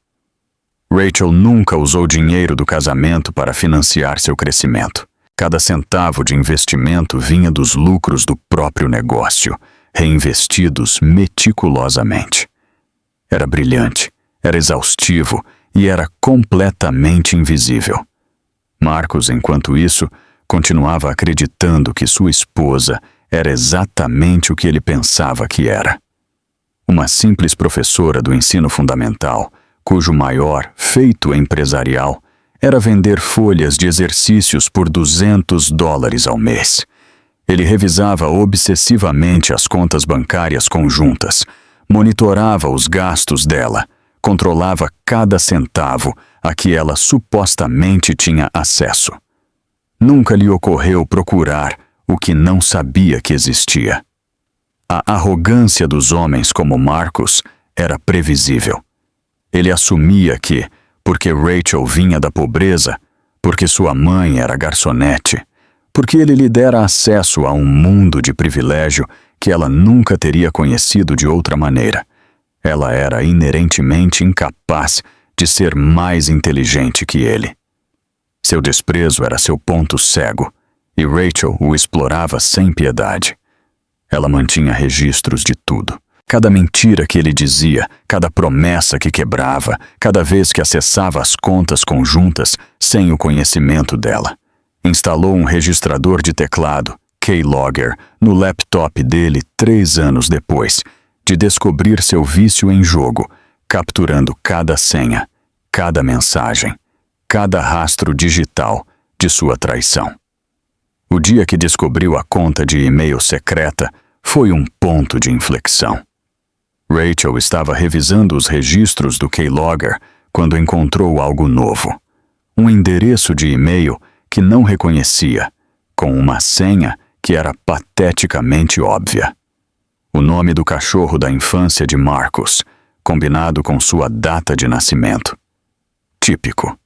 Rachel nunca usou dinheiro do casamento para financiar seu crescimento. Cada centavo de investimento vinha dos lucros do próprio negócio, reinvestidos meticulosamente. Era brilhante, era exaustivo e era completamente invisível. Marcus, enquanto isso, continuava acreditando que sua esposa era exatamente o que ele pensava que era. Uma simples professora do ensino fundamental, cujo maior feito empresarial era vender folhas de exercícios por $200 ao mês. Ele revisava obsessivamente as contas bancárias conjuntas, monitorava os gastos dela, controlava cada centavo a que ela supostamente tinha acesso. Nunca lhe ocorreu procurar o que não sabia que existia. A arrogância dos homens como Marcus era previsível. Ele assumia que, porque Rachel vinha da pobreza, porque sua mãe era garçonete, porque ele lhe dera acesso a um mundo de privilégio que ela nunca teria conhecido de outra maneira, ela era inerentemente incapaz de ser mais inteligente que ele. Seu desprezo era seu ponto cego, e Rachel o explorava sem piedade. Ela mantinha registros de tudo. Cada mentira que ele dizia, cada promessa que quebrava, cada vez que acessava as contas conjuntas sem o conhecimento dela. Instalou um registrador de teclado, Keylogger, no laptop dele 3 anos depois de descobrir seu vício em jogo, capturando cada senha, cada mensagem, cada rastro digital de sua traição. O dia que descobriu a conta de e-mail secreta foi um ponto de inflexão. Rachel estava revisando os registros do Keylogger quando encontrou algo novo. Um endereço de e-mail que não reconhecia, com uma senha que era pateticamente óbvia. O nome do cachorro da infância de Marcus, combinado com sua data de nascimento. Típico.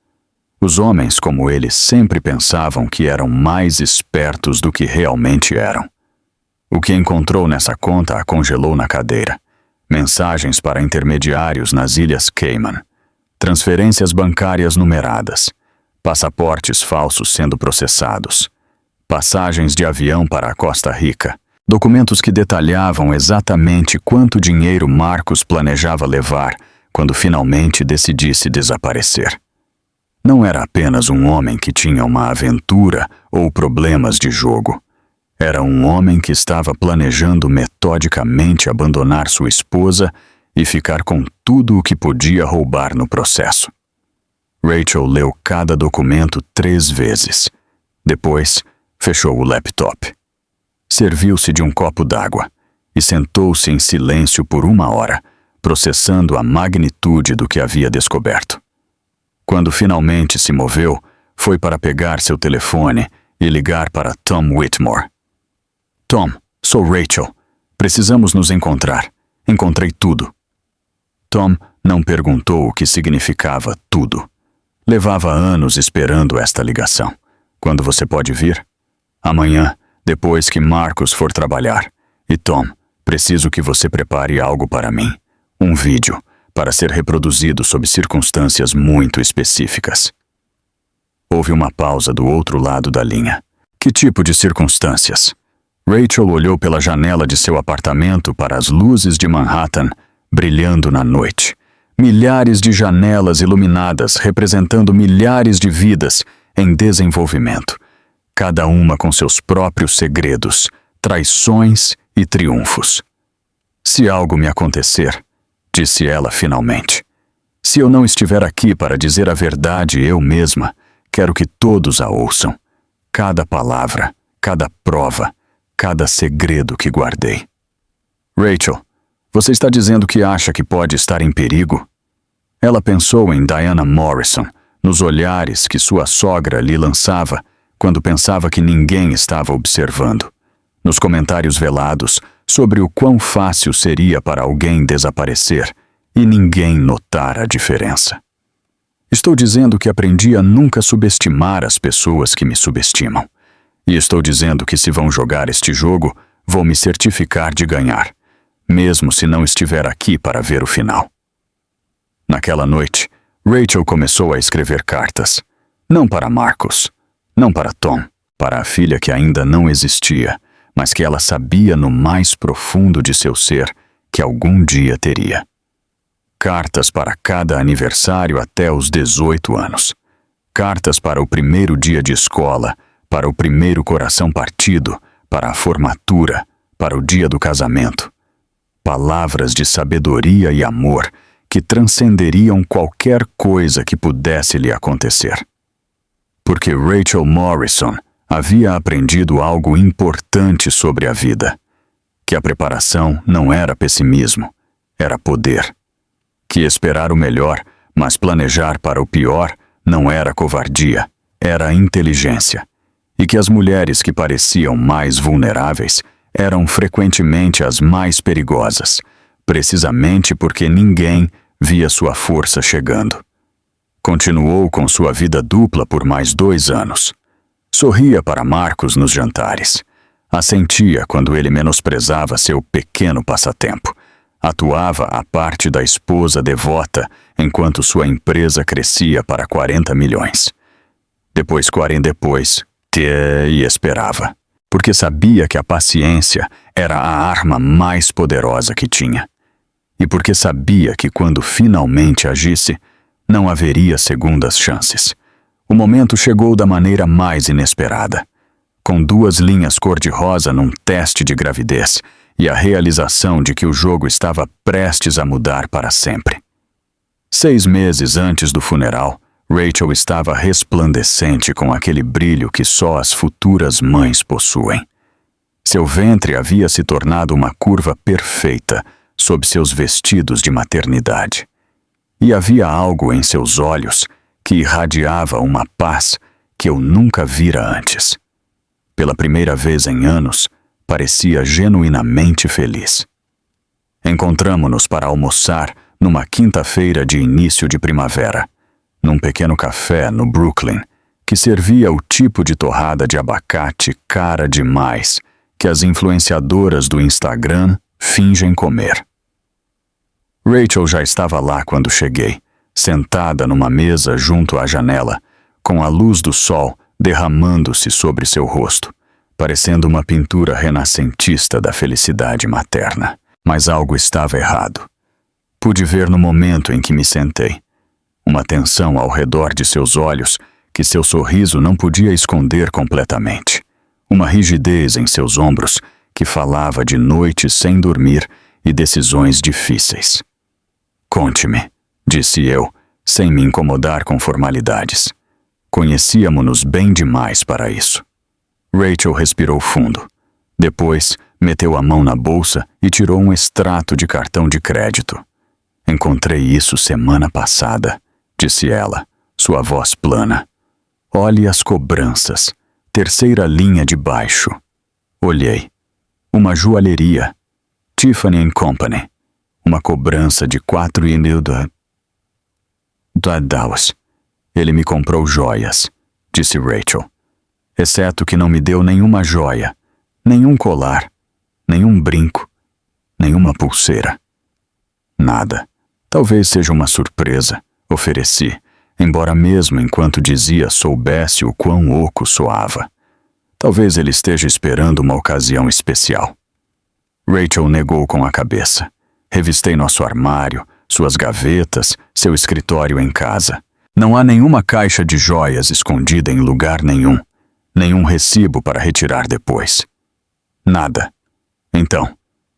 Os homens como ele sempre pensavam que eram mais espertos do que realmente eram. O que encontrou nessa conta a congelou na cadeira. Mensagens para intermediários nas Ilhas Cayman, transferências bancárias numeradas, passaportes falsos sendo processados, passagens de avião para a Costa Rica, documentos que detalhavam exatamente quanto dinheiro Marcus planejava levar quando finalmente decidisse desaparecer. Não era apenas um homem que tinha uma aventura ou problemas de jogo. Era um homem que estava planejando metodicamente abandonar sua esposa e ficar com tudo o que podia roubar no processo. Rachel leu cada documento 3 vezes. Depois, fechou o laptop. Serviu-se de um copo d'água e sentou-se em silêncio por 1 hora, processando a magnitude do que havia descoberto. Quando finalmente se moveu, foi para pegar seu telefone e ligar para Tom Whitmore. Tom, sou Rachel. Precisamos nos encontrar. Encontrei tudo. Tom não perguntou o que significava tudo. Levava anos esperando esta ligação. Quando você pode vir? Amanhã, depois que Marcus for trabalhar. E Tom, preciso que você prepare algo para mim. Um vídeo, para ser reproduzido sob circunstâncias muito específicas. Houve uma pausa do outro lado da linha. Que tipo de circunstâncias? Rachel olhou pela janela de seu apartamento para as luzes de Manhattan, brilhando na noite. Milhares de janelas iluminadas representando milhares de vidas em desenvolvimento, cada uma com seus próprios segredos, traições e triunfos. Se algo me acontecer, disse ela finalmente, se eu não estiver aqui para dizer a verdade eu mesma, quero que todos a ouçam. Cada palavra, cada prova, cada segredo que guardei. Rachel, você está dizendo que acha que pode estar em perigo? Ela pensou em Diana Morrison, nos olhares que sua sogra lhe lançava quando pensava que ninguém estava observando, nos comentários velados sobre o quão fácil seria para alguém desaparecer e ninguém notar a diferença. Estou dizendo que aprendi a nunca subestimar as pessoas que me subestimam. E estou dizendo que se vão jogar este jogo, vou me certificar de ganhar, mesmo se não estiver aqui para ver o final. Naquela noite, Rachel começou a escrever cartas. Não para Marcus, não para Tom, para a filha que ainda não existia, mas que ela sabia no mais profundo de seu ser que algum dia teria. Cartas para cada aniversário até os 18 anos. Cartas para o primeiro dia de escola, para o primeiro coração partido, para a formatura, para o dia do casamento. Palavras de sabedoria e amor que transcenderiam qualquer coisa que pudesse lhe acontecer. Porque Rachel Morrison havia aprendido algo importante sobre a vida. Que a preparação não era pessimismo, era poder. Que esperar o melhor, mas planejar para o pior, não era covardia, era inteligência. E que as mulheres que pareciam mais vulneráveis eram frequentemente as mais perigosas, precisamente porque ninguém via sua força chegando. Continuou com sua vida dupla por mais 2 anos. Sorria para Marcus nos jantares. Assentia quando ele menosprezava seu pequeno passatempo. Atuava à parte da esposa devota enquanto sua empresa crescia para 40 milhões. Depois e esperava, porque sabia que a paciência era a arma mais poderosa que tinha. E porque sabia que quando finalmente agisse, não haveria segundas chances. O momento chegou da maneira mais inesperada, com 2 linhas cor-de-rosa num teste de gravidez e a realização de que o jogo estava prestes a mudar para sempre. 6 meses antes do funeral, Rachel estava resplandecente com aquele brilho que só as futuras mães possuem. Seu ventre havia se tornado uma curva perfeita sob seus vestidos de maternidade. E havia algo em seus olhos que irradiava uma paz que eu nunca vira antes. Pela primeira vez em anos, parecia genuinamente feliz. Encontramo-nos para almoçar numa quinta-feira de início de primavera, num pequeno café no Brooklyn, que servia o tipo de torrada de abacate cara demais que as influenciadoras do Instagram fingem comer. Rachel já estava lá quando cheguei, sentada numa mesa junto à janela, com a luz do sol derramando-se sobre seu rosto, parecendo uma pintura renascentista da felicidade materna. Mas algo estava errado. Pude ver no momento em que me sentei. Uma tensão ao redor de seus olhos que seu sorriso não podia esconder completamente. Uma rigidez em seus ombros que falava de noites sem dormir e decisões difíceis. Conte-me, disse eu, sem me incomodar com formalidades. Conhecíamo-nos bem demais para isso. Rachel respirou fundo. Depois, meteu a mão na bolsa e tirou um extrato de cartão de crédito. Encontrei isso semana passada, disse ela, sua voz plana. Olhe as cobranças, 3ª linha de baixo. Olhei. Uma joalheria. Tiffany & Company. Uma cobrança de $4.000 Dallas. Ele me comprou joias, disse Rachel. Exceto que não me deu nenhuma joia, nenhum colar, nenhum brinco, nenhuma pulseira. Nada. Talvez seja uma surpresa, ofereci, embora mesmo enquanto dizia soubesse o quão oco soava. Talvez ele esteja esperando uma ocasião especial. Rachel negou com a cabeça. Revistei nosso armário, suas gavetas, seu escritório em casa. Não há nenhuma caixa de joias escondida em lugar nenhum. Nenhum recibo para retirar depois. Nada. Então,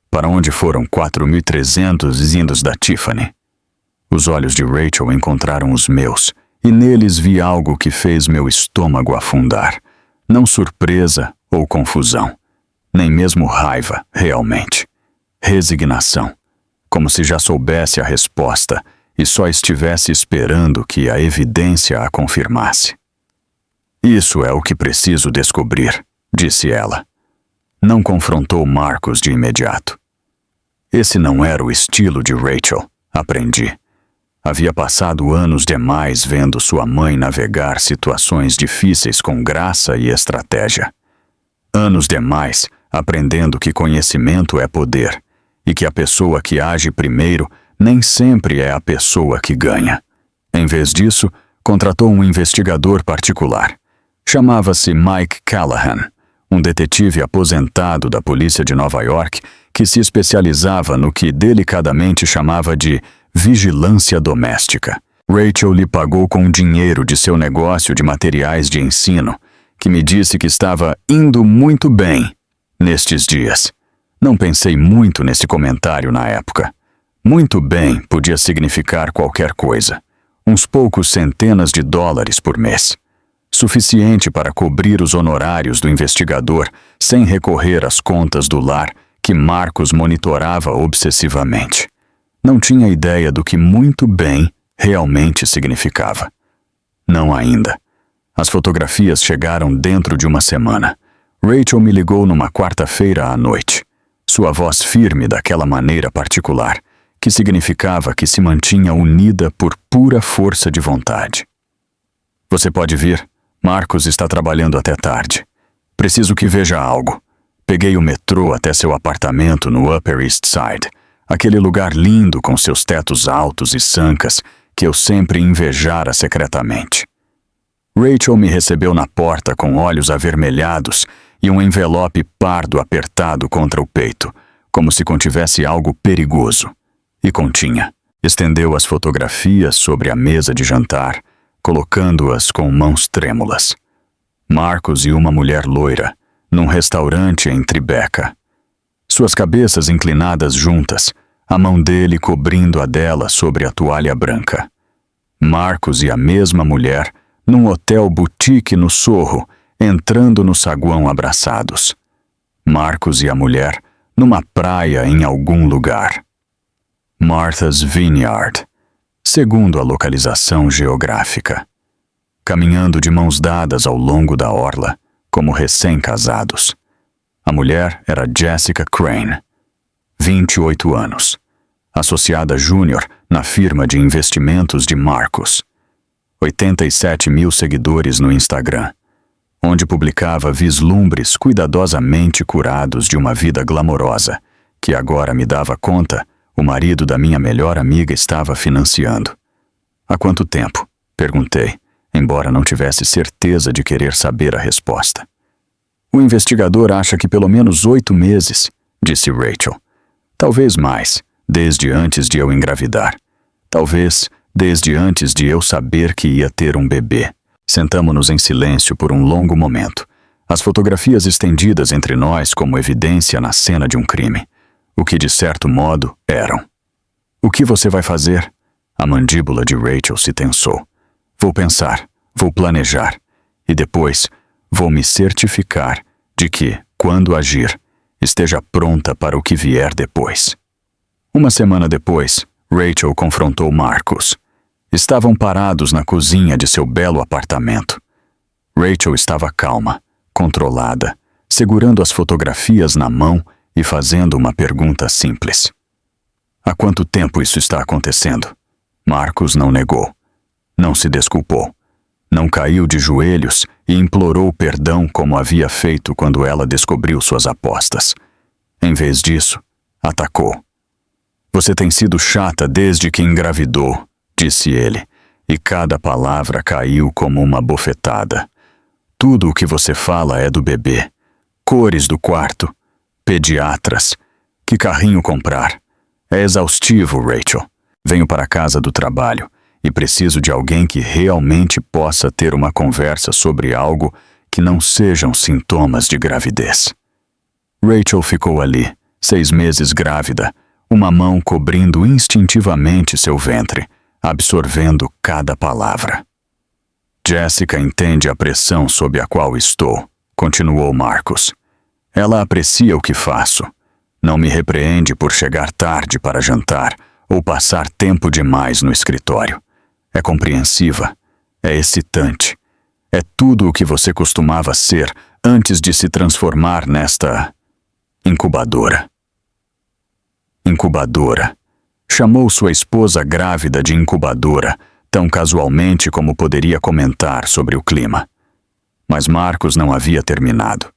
para onde foram 4.300 vindos da Tiffany? Os olhos de Rachel encontraram os meus, e neles vi algo que fez meu estômago afundar. Não surpresa ou confusão, nem mesmo raiva, realmente. Resignação, como se já soubesse a resposta e só estivesse esperando que a evidência a confirmasse. Isso é o que preciso descobrir, disse ela. Não confrontou Marcus de imediato. Esse não era o estilo de Rachel, aprendi. Havia passado anos demais vendo sua mãe navegar situações difíceis com graça e estratégia. Anos demais aprendendo que conhecimento é poder e que a pessoa que age primeiro nem sempre é a pessoa que ganha. Em vez disso, contratou um investigador particular. Chamava-se Mike Callahan, um detetive aposentado da polícia de Nova York que se especializava no que delicadamente chamava de vigilância doméstica. Rachel lhe pagou com dinheiro de seu negócio de materiais de ensino, que me disse que estava indo muito bem nestes dias. Não pensei muito nesse comentário na época. Muito bem podia significar qualquer coisa. Uns poucos centenas de dólares por mês. Suficiente para cobrir os honorários do investigador sem recorrer às contas do lar que Marcus monitorava obsessivamente. Não tinha ideia do que muito bem realmente significava. Não ainda. As fotografias chegaram dentro de uma semana. Rachel me ligou numa quarta-feira à noite. Sua voz firme daquela maneira particular, que significava que se mantinha unida por pura força de vontade. Você pode vir? Marcus está trabalhando até tarde. Preciso que veja algo. Peguei o metrô até seu apartamento no Upper East Side, aquele lugar lindo com seus tetos altos e sancas que eu sempre invejara secretamente. Rachel me recebeu na porta com olhos avermelhados e um envelope pardo apertado contra o peito, como se contivesse algo perigoso. E continha. Estendeu as fotografias sobre a mesa de jantar, colocando-as com mãos trêmulas. Marcus e uma mulher loira, num restaurante em Tribeca. Suas cabeças inclinadas juntas, a mão dele cobrindo a dela sobre a toalha branca. Marcus e a mesma mulher, num hotel boutique no Sorro, entrando no saguão abraçados. Marcus e a mulher, numa praia em algum lugar. Martha's Vineyard, segundo a localização geográfica. Caminhando de mãos dadas ao longo da orla, como recém-casados. A mulher era Jessica Crane, 28 anos, associada júnior na firma de investimentos de Marcus. 87 mil seguidores no Instagram, onde publicava vislumbres cuidadosamente curados de uma vida glamourosa, que agora me dava conta o marido da minha melhor amiga estava financiando. Há quanto tempo? Perguntei, embora não tivesse certeza de querer saber a resposta. O investigador acha que pelo menos 8 meses, disse Rachel. Talvez mais, desde antes de eu engravidar. Talvez desde antes de eu saber que ia ter um bebê. Sentamo-nos em silêncio por um longo momento, as fotografias estendidas entre nós como evidência na cena de um crime. O que de certo modo eram. O que você vai fazer? A mandíbula de Rachel se tensou. Vou pensar, vou planejar, e depois vou me certificar de que, quando agir, esteja pronta para o que vier depois. Uma semana depois, Rachel confrontou Marcus. Estavam parados na cozinha de seu belo apartamento. Rachel estava calma, controlada, segurando as fotografias na mão e fazendo uma pergunta simples. Há quanto tempo isso está acontecendo? Marcus não negou. Não se desculpou. Não caiu de joelhos e implorou perdão como havia feito quando ela descobriu suas apostas. Em vez disso, atacou. Você tem sido chata desde que engravidou, disse ele, e cada palavra caiu como uma bofetada. Tudo o que você fala é do bebê. Cores do quarto. Pediatras. Que carrinho comprar? É exaustivo, Rachel. Venho para casa do trabalho e preciso de alguém que realmente possa ter uma conversa sobre algo que não sejam sintomas de gravidez. Rachel ficou ali, 6 meses grávida, uma mão cobrindo instintivamente seu ventre, absorvendo cada palavra. Jessica entende a pressão sob a qual estou, continuou Marcus. Ela aprecia o que faço. Não me repreende por chegar tarde para jantar ou passar tempo demais no escritório. É compreensiva. É excitante. É tudo o que você costumava ser antes de se transformar nesta incubadora. Incubadora. Chamou sua esposa grávida de incubadora, tão casualmente como poderia comentar sobre o clima. Mas Marcos não havia terminado.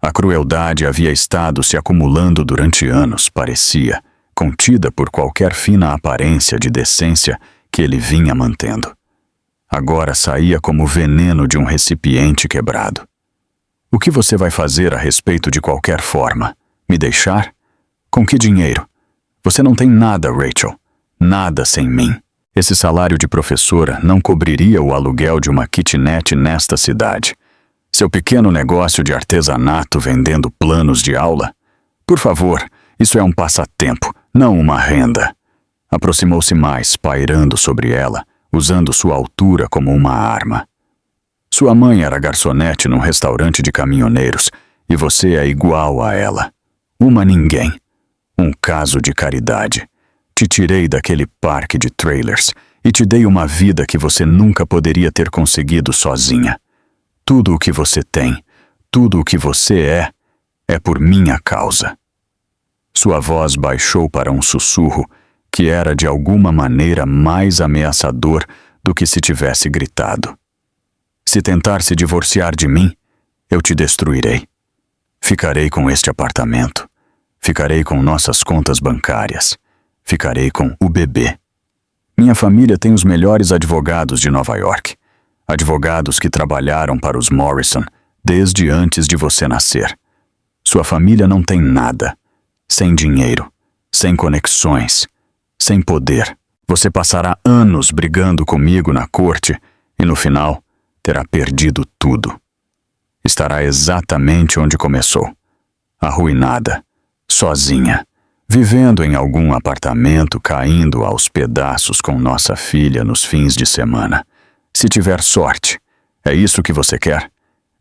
A crueldade havia estado se acumulando durante anos, parecia, contida por qualquer fina aparência de decência que ele vinha mantendo. Agora saía como veneno de um recipiente quebrado. O que você vai fazer a respeito de qualquer forma? Me deixar? Com que dinheiro? Você não tem nada, Rachel. Nada sem mim. Esse salário de professora não cobriria o aluguel de uma kitnet nesta cidade. Seu pequeno negócio de artesanato vendendo planos de aula? Por favor, isso é um passatempo, não uma renda. Aproximou-se mais, pairando sobre ela, usando sua altura como uma arma. Sua mãe era garçonete num restaurante de caminhoneiros e você é igual a ela. Uma ninguém. Um caso de caridade. Te tirei daquele parque de trailers e te dei uma vida que você nunca poderia ter conseguido sozinha. Tudo o que você tem, tudo o que você é por minha causa. Sua voz baixou para um sussurro que era de alguma maneira mais ameaçador do que se tivesse gritado. Se tentar se divorciar de mim, eu te destruirei. Ficarei com este apartamento. Ficarei com nossas contas bancárias. Ficarei com o bebê. Minha família tem os melhores advogados de Nova York. Advogados que trabalharam para os Morrison desde antes de você nascer. Sua família não tem nada. Sem dinheiro, sem conexões, sem poder. Você passará anos brigando comigo na corte e no final terá perdido tudo. Estará exatamente onde começou. Arruinada, sozinha, vivendo em algum apartamento caindo aos pedaços com nossa filha nos fins de semana. Se tiver sorte, é isso que você quer?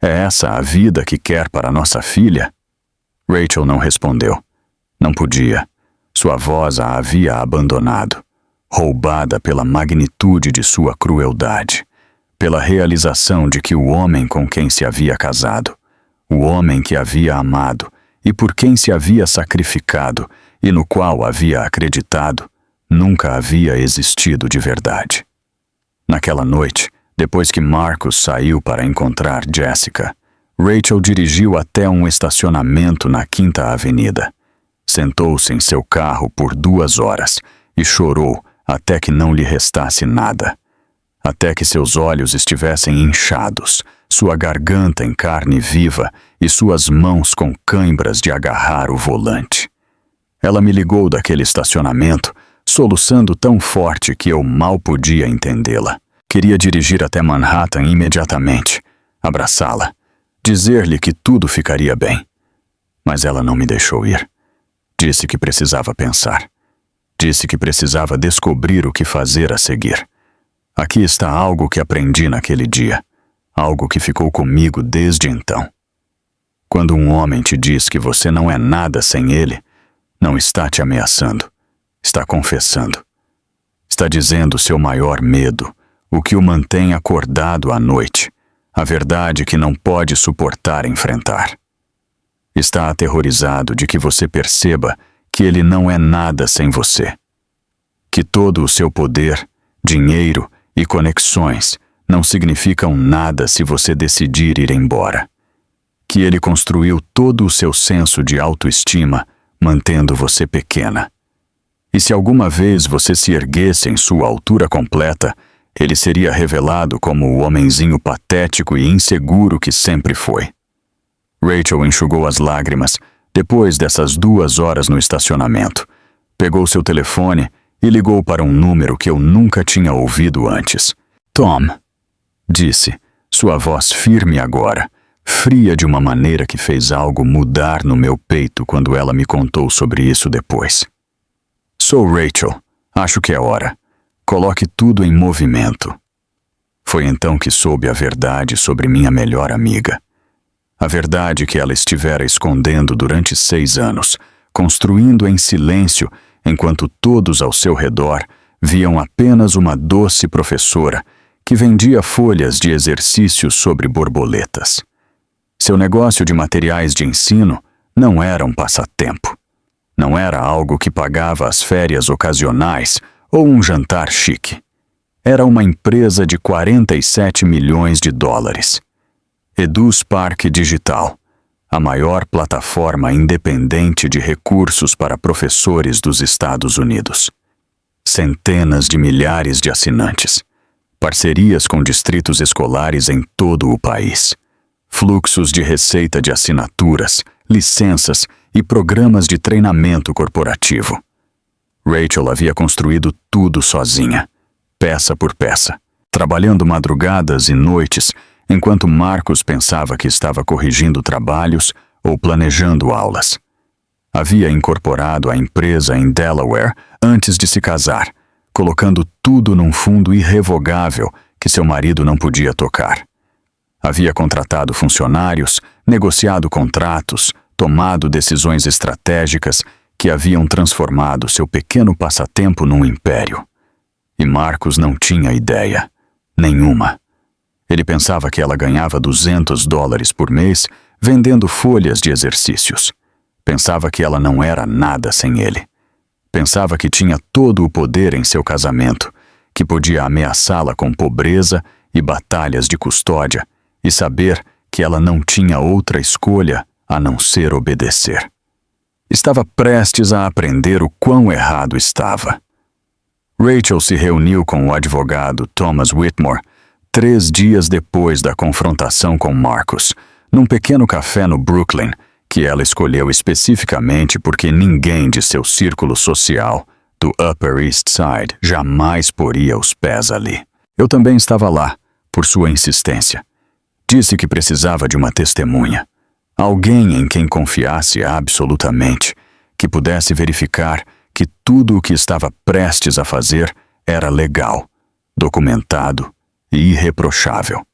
É essa a vida que quer para nossa filha? Rachel não respondeu. Não podia. Sua voz a havia abandonado, roubada pela magnitude de sua crueldade, pela realização de que o homem com quem se havia casado, o homem que havia amado e por quem se havia sacrificado e no qual havia acreditado, nunca havia existido de verdade. Naquela noite, depois que Marcos saiu para encontrar Jessica, Rachel dirigiu até um estacionamento na Quinta Avenida. Sentou-se em seu carro por 2 horas e chorou até que não lhe restasse nada. Até que seus olhos estivessem inchados, sua garganta em carne viva e suas mãos com cãibras de agarrar o volante. Ela me ligou daquele estacionamento, soluçando tão forte que eu mal podia entendê-la. Queria dirigir até Manhattan imediatamente, abraçá-la, dizer-lhe que tudo ficaria bem. Mas ela não me deixou ir. Disse que precisava pensar. Disse que precisava descobrir o que fazer a seguir. Aqui está algo que aprendi naquele dia, algo que ficou comigo desde então. Quando um homem te diz que você não é nada sem ele, não está te ameaçando, está confessando. Está dizendo seu maior medo, o que o mantém acordado à noite, a verdade que não pode suportar enfrentar. Está aterrorizado de que você perceba que ele não é nada sem você. Que todo o seu poder, dinheiro e conexões não significam nada se você decidir ir embora. Que ele construiu todo o seu senso de autoestima mantendo você pequena. E se alguma vez você se erguesse em sua altura completa, ele seria revelado como o homenzinho patético e inseguro que sempre foi. Rachel enxugou as lágrimas depois dessas 2 horas no estacionamento. Pegou seu telefone e ligou para um número que eu nunca tinha ouvido antes. Tom, disse, sua voz firme agora, fria de uma maneira que fez algo mudar no meu peito quando ela me contou sobre isso depois. Sou Rachel. Acho que é hora. Coloque tudo em movimento. Foi então que soube a verdade sobre minha melhor amiga. A verdade que ela estivera escondendo durante 6 anos, construindo em silêncio, enquanto todos ao seu redor viam apenas uma doce professora que vendia folhas de exercícios sobre borboletas. Seu negócio de materiais de ensino não era um passatempo. Não era algo que pagava as férias ocasionais ou um jantar chique. Era uma empresa de 47 milhões de dólares. EduSpark Digital, a maior plataforma independente de recursos para professores dos Estados Unidos. Centenas de milhares de assinantes. Parcerias com distritos escolares em todo o país. Fluxos de receita de assinaturas, licenças e programas de treinamento corporativo. Rachel havia construído tudo sozinha, peça por peça, trabalhando madrugadas e noites, enquanto Marcus pensava que estava corrigindo trabalhos ou planejando aulas. Havia incorporado a empresa em Delaware antes de se casar, colocando tudo num fundo irrevogável que seu marido não podia tocar. Havia contratado funcionários, negociado contratos, tomado decisões estratégicas que haviam transformado seu pequeno passatempo num império. E Marcus não tinha ideia, nenhuma. Ele pensava que ela ganhava $200 por mês vendendo folhas de exercícios. Pensava que ela não era nada sem ele. Pensava que tinha todo o poder em seu casamento, que podia ameaçá-la com pobreza e batalhas de custódia, e saber que ela não tinha outra escolha a não ser obedecer. Estava prestes a aprender o quão errado estava. Rachel se reuniu com o advogado Thomas Whitmore 3 dias depois da confrontação com Marcus, num pequeno café no Brooklyn, que ela escolheu especificamente porque ninguém de seu círculo social, do Upper East Side, jamais poria os pés ali. Eu também estava lá, por sua insistência. Disse que precisava de uma testemunha. Alguém em quem confiasse absolutamente, que pudesse verificar que tudo o que estava prestes a fazer era legal, documentado e irreprochável.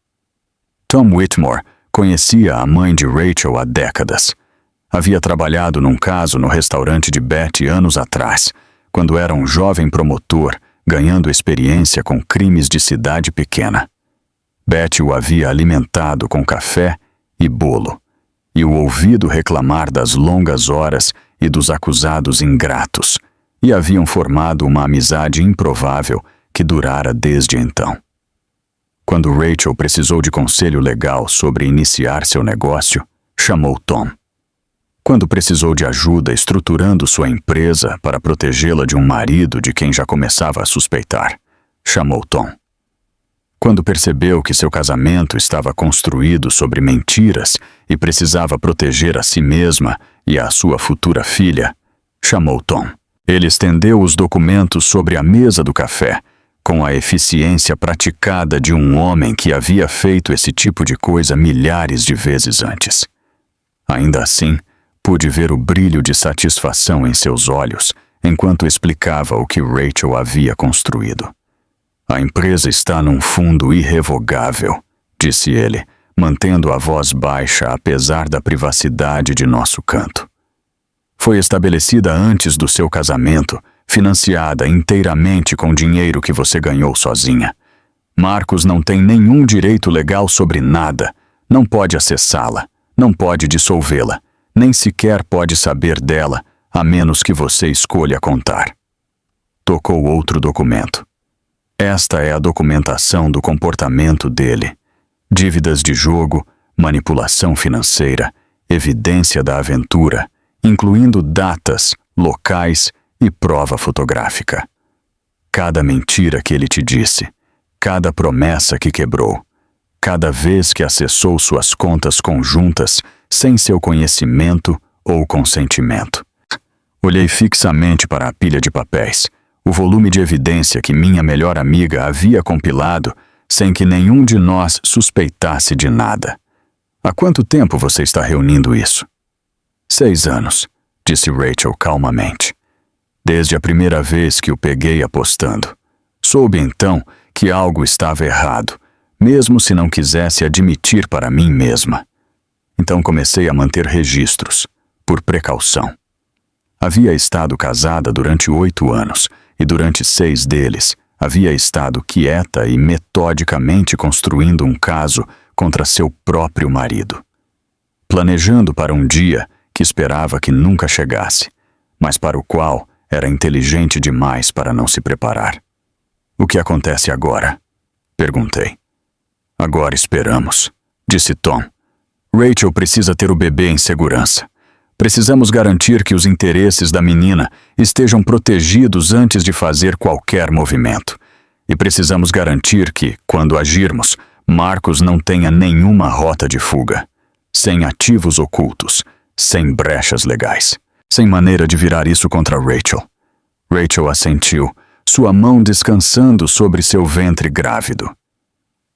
Tom Whitmore conhecia a mãe de Rachel há décadas. Havia trabalhado num caso no restaurante de Betty anos atrás, quando era um jovem promotor, ganhando experiência com crimes de cidade pequena. Betty o havia alimentado com café e bolo, e o ouvido reclamar das longas horas e dos acusados ingratos, e haviam formado uma amizade improvável que durara desde então. Quando Rachel precisou de conselho legal sobre iniciar seu negócio, chamou Tom. Quando precisou de ajuda estruturando sua empresa para protegê-la de um marido de quem já começava a suspeitar, chamou Tom. Quando percebeu que seu casamento estava construído sobre mentiras e precisava proteger a si mesma e a sua futura filha, chamou Tom. Ele estendeu os documentos sobre a mesa do café, com a eficiência praticada de um homem que havia feito esse tipo de coisa milhares de vezes antes. Ainda assim, pude ver o brilho de satisfação em seus olhos enquanto explicava o que Rachel havia construído. A empresa está num fundo irrevogável, disse ele, mantendo a voz baixa apesar da privacidade de nosso canto. Foi estabelecida antes do seu casamento, financiada inteiramente com dinheiro que você ganhou sozinha. Marcus não tem nenhum direito legal sobre nada, não pode acessá-la, não pode dissolvê-la, nem sequer pode saber dela, a menos que você escolha contar. Tocou outro documento. Esta é a documentação do comportamento dele. Dívidas de jogo, manipulação financeira, evidência da aventura, incluindo datas, locais e prova fotográfica. Cada mentira que ele te disse, cada promessa que quebrou, cada vez que acessou suas contas conjuntas sem seu conhecimento ou consentimento. Olhei fixamente para a pilha de papéis, o volume de evidência que minha melhor amiga havia compilado sem que nenhum de nós suspeitasse de nada. Há quanto tempo você está reunindo isso? 6 anos, disse Rachel calmamente. Desde a primeira vez que o peguei apostando. Soube então que algo estava errado, mesmo se não quisesse admitir para mim mesma. Então comecei a manter registros, por precaução. Havia estado casada durante 8 anos, e durante 6 deles havia estado quieta e metodicamente construindo um caso contra seu próprio marido. Planejando para um dia que esperava que nunca chegasse, mas para o qual era inteligente demais para não se preparar. "O que acontece agora?" perguntei. "Agora esperamos", disse Tom. "Rachel precisa ter o bebê em segurança. Precisamos garantir que os interesses da menina estejam protegidos antes de fazer qualquer movimento. E precisamos garantir que, quando agirmos, Marcos não tenha nenhuma rota de fuga, sem ativos ocultos, sem brechas legais, sem maneira de virar isso contra Rachel." Rachel assentiu, sua mão descansando sobre seu ventre grávido.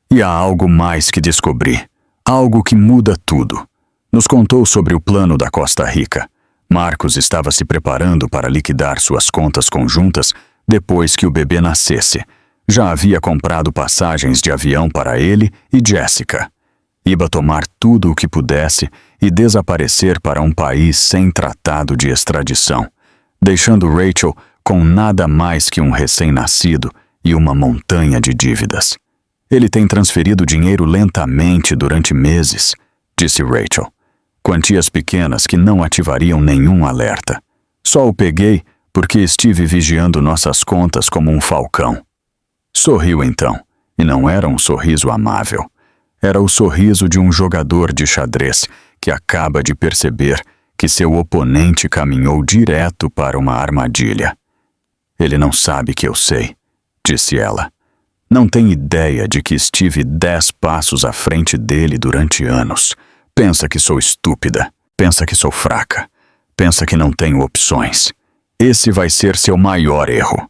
"E há algo mais que descobri, algo que muda tudo." Nos contou sobre o plano da Costa Rica. Marcos estava se preparando para liquidar suas contas conjuntas depois que o bebê nascesse. Já havia comprado passagens de avião para ele e Jessica. Iba tomar tudo o que pudesse e desaparecer para um país sem tratado de extradição, deixando Rachel com nada mais que um recém-nascido e uma montanha de dívidas. "Ele tem transferido dinheiro lentamente durante meses", disse Rachel. "Quantias pequenas que não ativariam nenhum alerta. Só o peguei porque estive vigiando nossas contas como um falcão." Sorriu então, e não era um sorriso amável. Era o sorriso de um jogador de xadrez que acaba de perceber que seu oponente caminhou direto para uma armadilha. "Ele não sabe que eu sei", disse ela. "Não tem ideia de que estive 10 passos à frente dele durante anos. Pensa que sou estúpida, pensa que sou fraca, pensa que não tenho opções. Esse vai ser seu maior erro."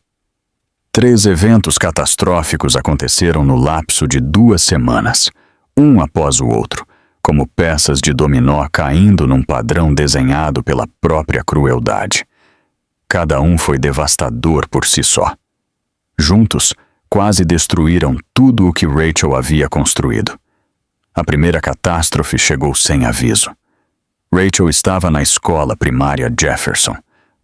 3 eventos catastróficos aconteceram no lapso de 2 semanas, um após o outro, como peças de dominó caindo num padrão desenhado pela própria crueldade. Cada um foi devastador por si só. Juntos, quase destruíram tudo o que Rachel havia construído. A primeira catástrofe chegou sem aviso. Rachel estava na escola primária Jefferson,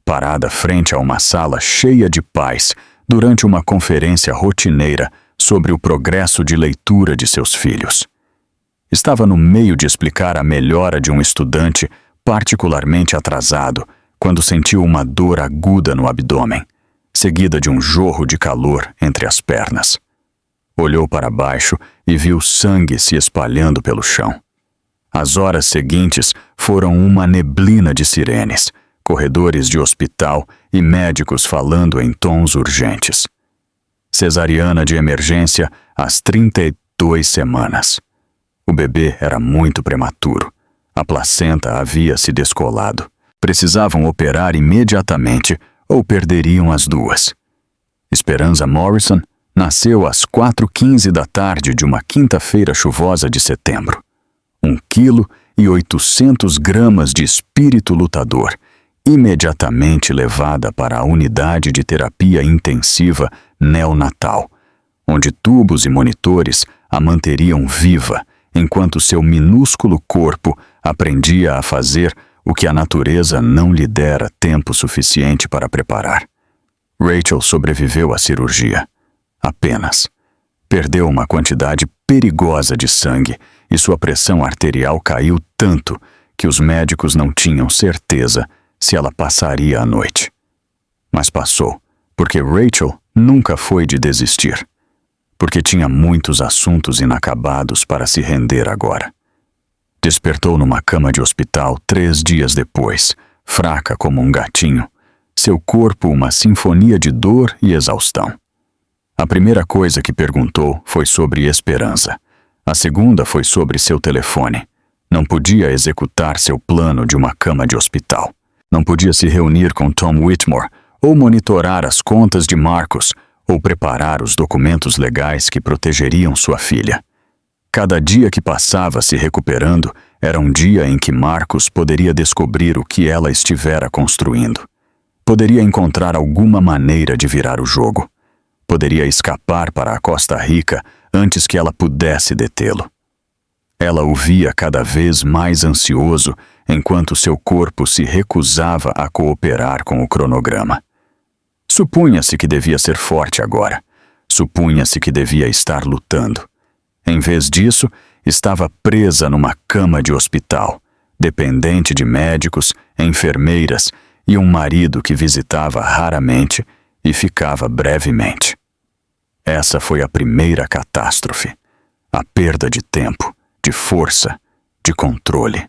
parada frente a uma sala cheia de pais durante uma conferência rotineira sobre o progresso de leitura de seus filhos. Estava no meio de explicar a melhora de um estudante particularmente atrasado quando sentiu uma dor aguda no abdômen, seguida de um jorro de calor entre as pernas. Olhou para baixo e viu sangue se espalhando pelo chão. As horas seguintes foram uma neblina de sirenes, corredores de hospital e médicos falando em tons urgentes. Cesariana de emergência às 32 semanas. O bebê era muito prematuro. A placenta havia se descolado. Precisavam operar imediatamente ou perderiam as duas. Esperanza Morrison nasceu às 4h15 da tarde de uma quinta-feira chuvosa de setembro. 1,8 kg de espírito lutador, imediatamente levada para a unidade de terapia intensiva neonatal, onde tubos e monitores a manteriam viva enquanto seu minúsculo corpo aprendia a fazer o que a natureza não lhe dera tempo suficiente para preparar. Rachel sobreviveu à cirurgia. Apenas. Perdeu uma quantidade perigosa de sangue e sua pressão arterial caiu tanto que os médicos não tinham certeza se ela passaria a noite. Mas passou, porque Rachel nunca foi de desistir. Porque tinha muitos assuntos inacabados para se render agora. Despertou numa cama de hospital 3 dias depois, fraca como um gatinho, seu corpo uma sinfonia de dor e exaustão. A primeira coisa que perguntou foi sobre Esperanza. A segunda foi sobre seu telefone. Não podia executar seu plano de uma cama de hospital. Não podia se reunir com Tom Whitmore, ou monitorar as contas de Marcos, ou preparar os documentos legais que protegeriam sua filha. Cada dia que passava se recuperando era um dia em que Marcos poderia descobrir o que ela estivera construindo. Poderia encontrar alguma maneira de virar o jogo. Poderia escapar para a Costa Rica antes que ela pudesse detê-lo. Ela o via cada vez mais ansioso enquanto seu corpo se recusava a cooperar com o cronograma. Supunha-se que devia ser forte agora. Supunha-se que devia estar lutando. Em vez disso, estava presa numa cama de hospital, dependente de médicos, enfermeiras e um marido que visitava raramente e ficava brevemente. Essa foi a primeira catástrofe. A perda de tempo, de força, de controle.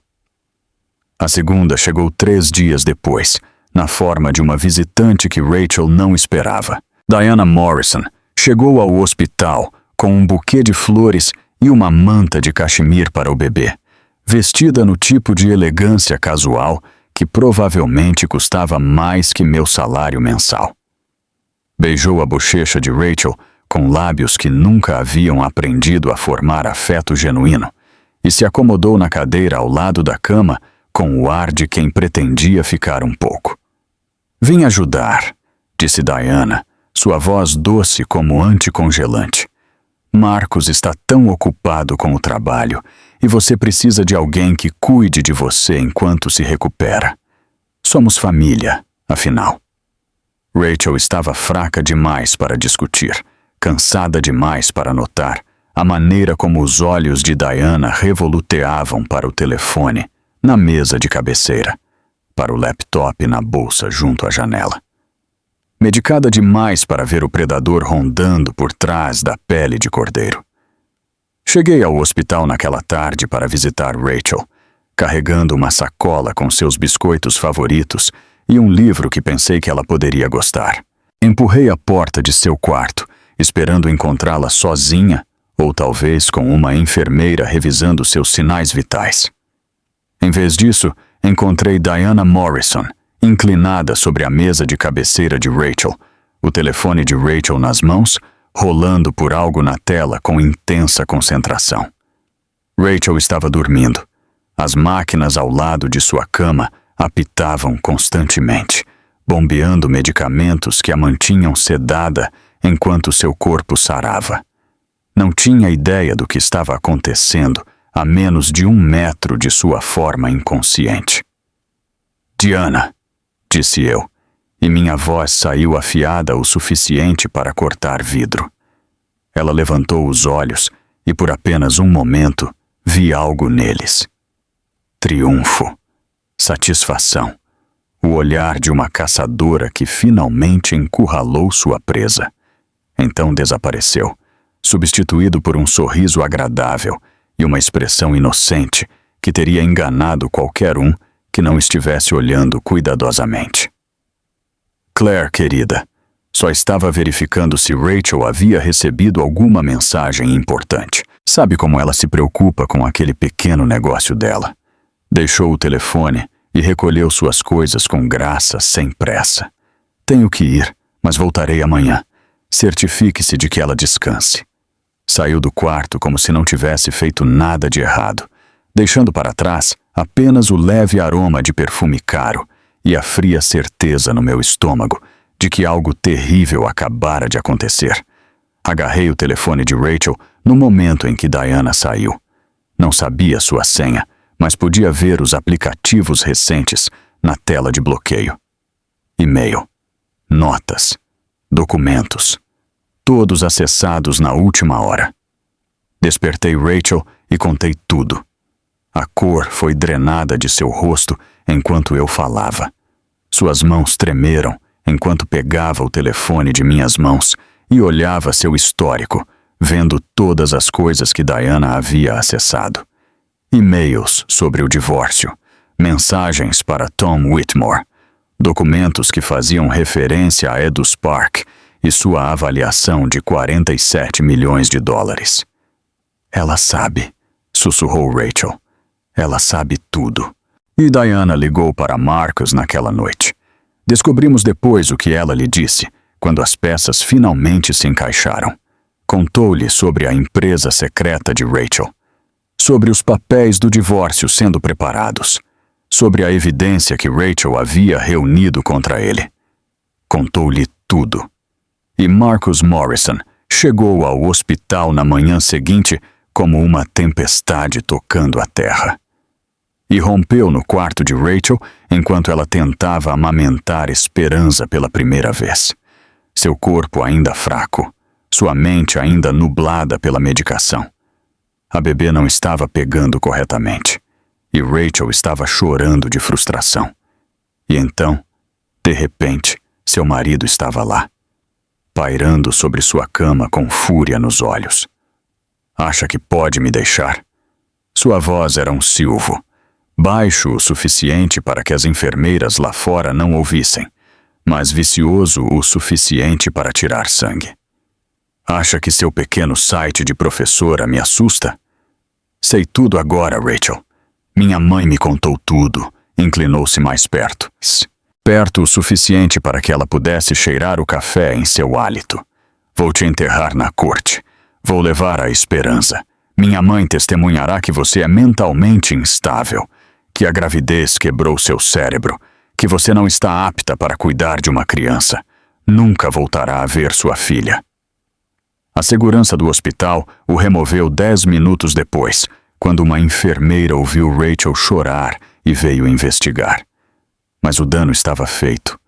A segunda chegou 3 dias depois, na forma de uma visitante que Rachel não esperava. Diana Morrison chegou ao hospital com um buquê de flores e uma manta de cachemir para o bebê, vestida no tipo de elegância casual que provavelmente custava mais que meu salário mensal. Beijou a bochecha de Rachel com lábios que nunca haviam aprendido a formar afeto genuíno e se acomodou na cadeira ao lado da cama com o ar de quem pretendia ficar um pouco. "Vim ajudar", disse Diana, sua voz doce como anticongelante. "Marcos está tão ocupado com o trabalho e você precisa de alguém que cuide de você enquanto se recupera. Somos família, afinal." Rachel estava fraca demais para discutir, cansada demais para notar a maneira como os olhos de Diana revoluteavam para o telefone na mesa de cabeceira, para o laptop na bolsa junto à janela. Medicada demais para ver o predador rondando por trás da pele de cordeiro. Cheguei ao hospital naquela tarde para visitar Rachel, carregando uma sacola com seus biscoitos favoritos e um livro que pensei que ela poderia gostar. Empurrei a porta de seu quarto, esperando encontrá-la sozinha ou talvez com uma enfermeira revisando seus sinais vitais. Em vez disso, encontrei Diana Morrison, inclinada sobre a mesa de cabeceira de Rachel, o telefone de Rachel nas mãos, rolando por algo na tela com intensa concentração. Rachel estava dormindo. As máquinas ao lado de sua cama apitavam constantemente, bombeando medicamentos que a mantinham sedada enquanto seu corpo sarava. Não tinha ideia do que estava acontecendo a menos de 1 metro de sua forma inconsciente. "Diana", disse eu, e minha voz saiu afiada o suficiente para cortar vidro. Ela levantou os olhos e por apenas um momento vi algo neles. Triunfo, satisfação, o olhar de uma caçadora que finalmente encurralou sua presa. Então desapareceu, substituído por um sorriso agradável e uma expressão inocente que teria enganado qualquer um que não estivesse olhando cuidadosamente. "Claire, querida", só estava verificando se Rachel havia recebido alguma mensagem importante. Sabe como ela se preocupa com aquele pequeno negócio dela. Deixou o telefone e recolheu suas coisas com graça, sem pressa. "Tenho que ir, mas voltarei amanhã. Certifique-se de que ela descanse." Saiu do quarto como se não tivesse feito nada de errado, deixando para trás apenas o leve aroma de perfume caro e a fria certeza no meu estômago de que algo terrível acabara de acontecer. Agarrei o telefone de Rachel no momento em que Diana saiu. Não sabia sua senha, mas podia ver os aplicativos recentes na tela de bloqueio. E-mail, notas, documentos, todos acessados na última hora. Despertei Rachel e contei tudo. A cor foi drenada de seu rosto enquanto eu falava. Suas mãos tremeram enquanto pegava o telefone de minhas mãos e olhava seu histórico, vendo todas as coisas que Diana havia acessado. E-mails sobre o divórcio, mensagens para Tom Whitmore, documentos que faziam referência a Edus Park e sua avaliação de $47 milhões. "Ela sabe", sussurrou Rachel. "Ela sabe tudo." E Diana ligou para Marcos naquela noite. Descobrimos depois o que ela lhe disse, quando as peças finalmente se encaixaram. Contou-lhe sobre a empresa secreta de Rachel, sobre os papéis do divórcio sendo preparados, sobre a evidência que Rachel havia reunido contra ele. Contou-lhe tudo. E Marcus Morrison chegou ao hospital na manhã seguinte como uma tempestade tocando a terra. Irrompeu no quarto de Rachel enquanto ela tentava amamentar Esperança pela primeira vez. Seu corpo ainda fraco, sua mente ainda nublada pela medicação. A bebê não estava pegando corretamente, e Rachel estava chorando de frustração. E então, de repente, seu marido estava lá, pairando sobre sua cama com fúria nos olhos. Acha que pode me deixar? Sua voz era um silvo, baixo o suficiente para que as enfermeiras lá fora não ouvissem, mas vicioso o suficiente para tirar sangue. Acha que seu pequeno site de professora me assusta? Sei tudo agora, Rachel. Minha mãe me contou tudo. Inclinou-se mais perto. Perto o suficiente para que ela pudesse cheirar o café em seu hálito. Vou te enterrar na corte. Vou levar a esperança. Minha mãe testemunhará que você é mentalmente instável, que a gravidez quebrou seu cérebro, que você não está apta para cuidar de uma criança. Nunca voltará a ver sua filha. A segurança do hospital o removeu 10 minutos depois, quando uma enfermeira ouviu Rachel chorar e veio investigar. Mas o dano estava feito.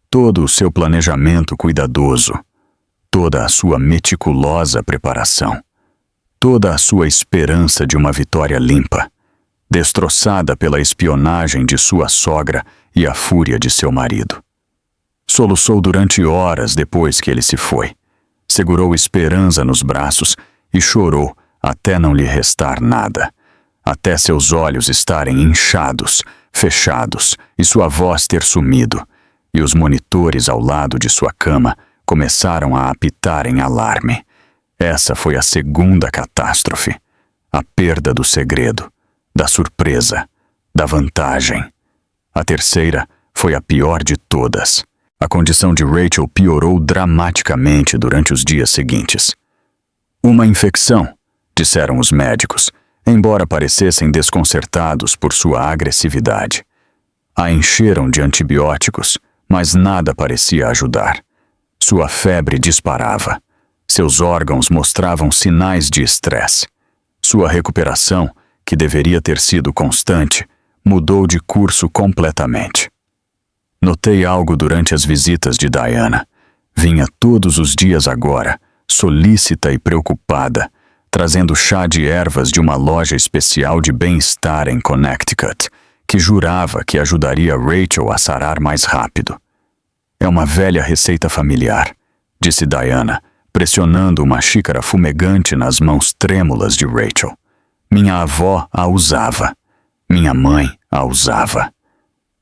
Todo o seu planejamento cuidadoso, toda a sua meticulosa preparação, toda a sua esperança de uma vitória limpa, destroçada pela espionagem de sua sogra e a fúria de seu marido. Soluçou durante horas depois que ele se foi. Segurou Esperança nos braços e chorou até não lhe restar nada, até seus olhos estarem inchados, fechados e sua voz ter sumido, e os monitores ao lado de sua cama começaram a apitar em alarme. Essa foi a segunda catástrofe, a perda do segredo, da surpresa, da vantagem. A terceira foi a pior de todas. A condição de Rachel piorou dramaticamente durante os dias seguintes. Uma infecção, disseram os médicos, embora parecessem desconcertados por sua agressividade. A encheram de antibióticos, mas nada parecia ajudar. Sua febre disparava. Seus órgãos mostravam sinais de estresse. Sua recuperação, que deveria ter sido constante, mudou de curso completamente. Notei algo durante as visitas de Diana. Vinha todos os dias agora, solícita e preocupada, trazendo chá de ervas de uma loja especial de bem-estar em Connecticut, que jurava que ajudaria Rachel a sarar mais rápido. É uma velha receita familiar, disse Diana, pressionando uma xícara fumegante nas mãos trêmulas de Rachel. Minha avó a usava. Minha mãe a usava.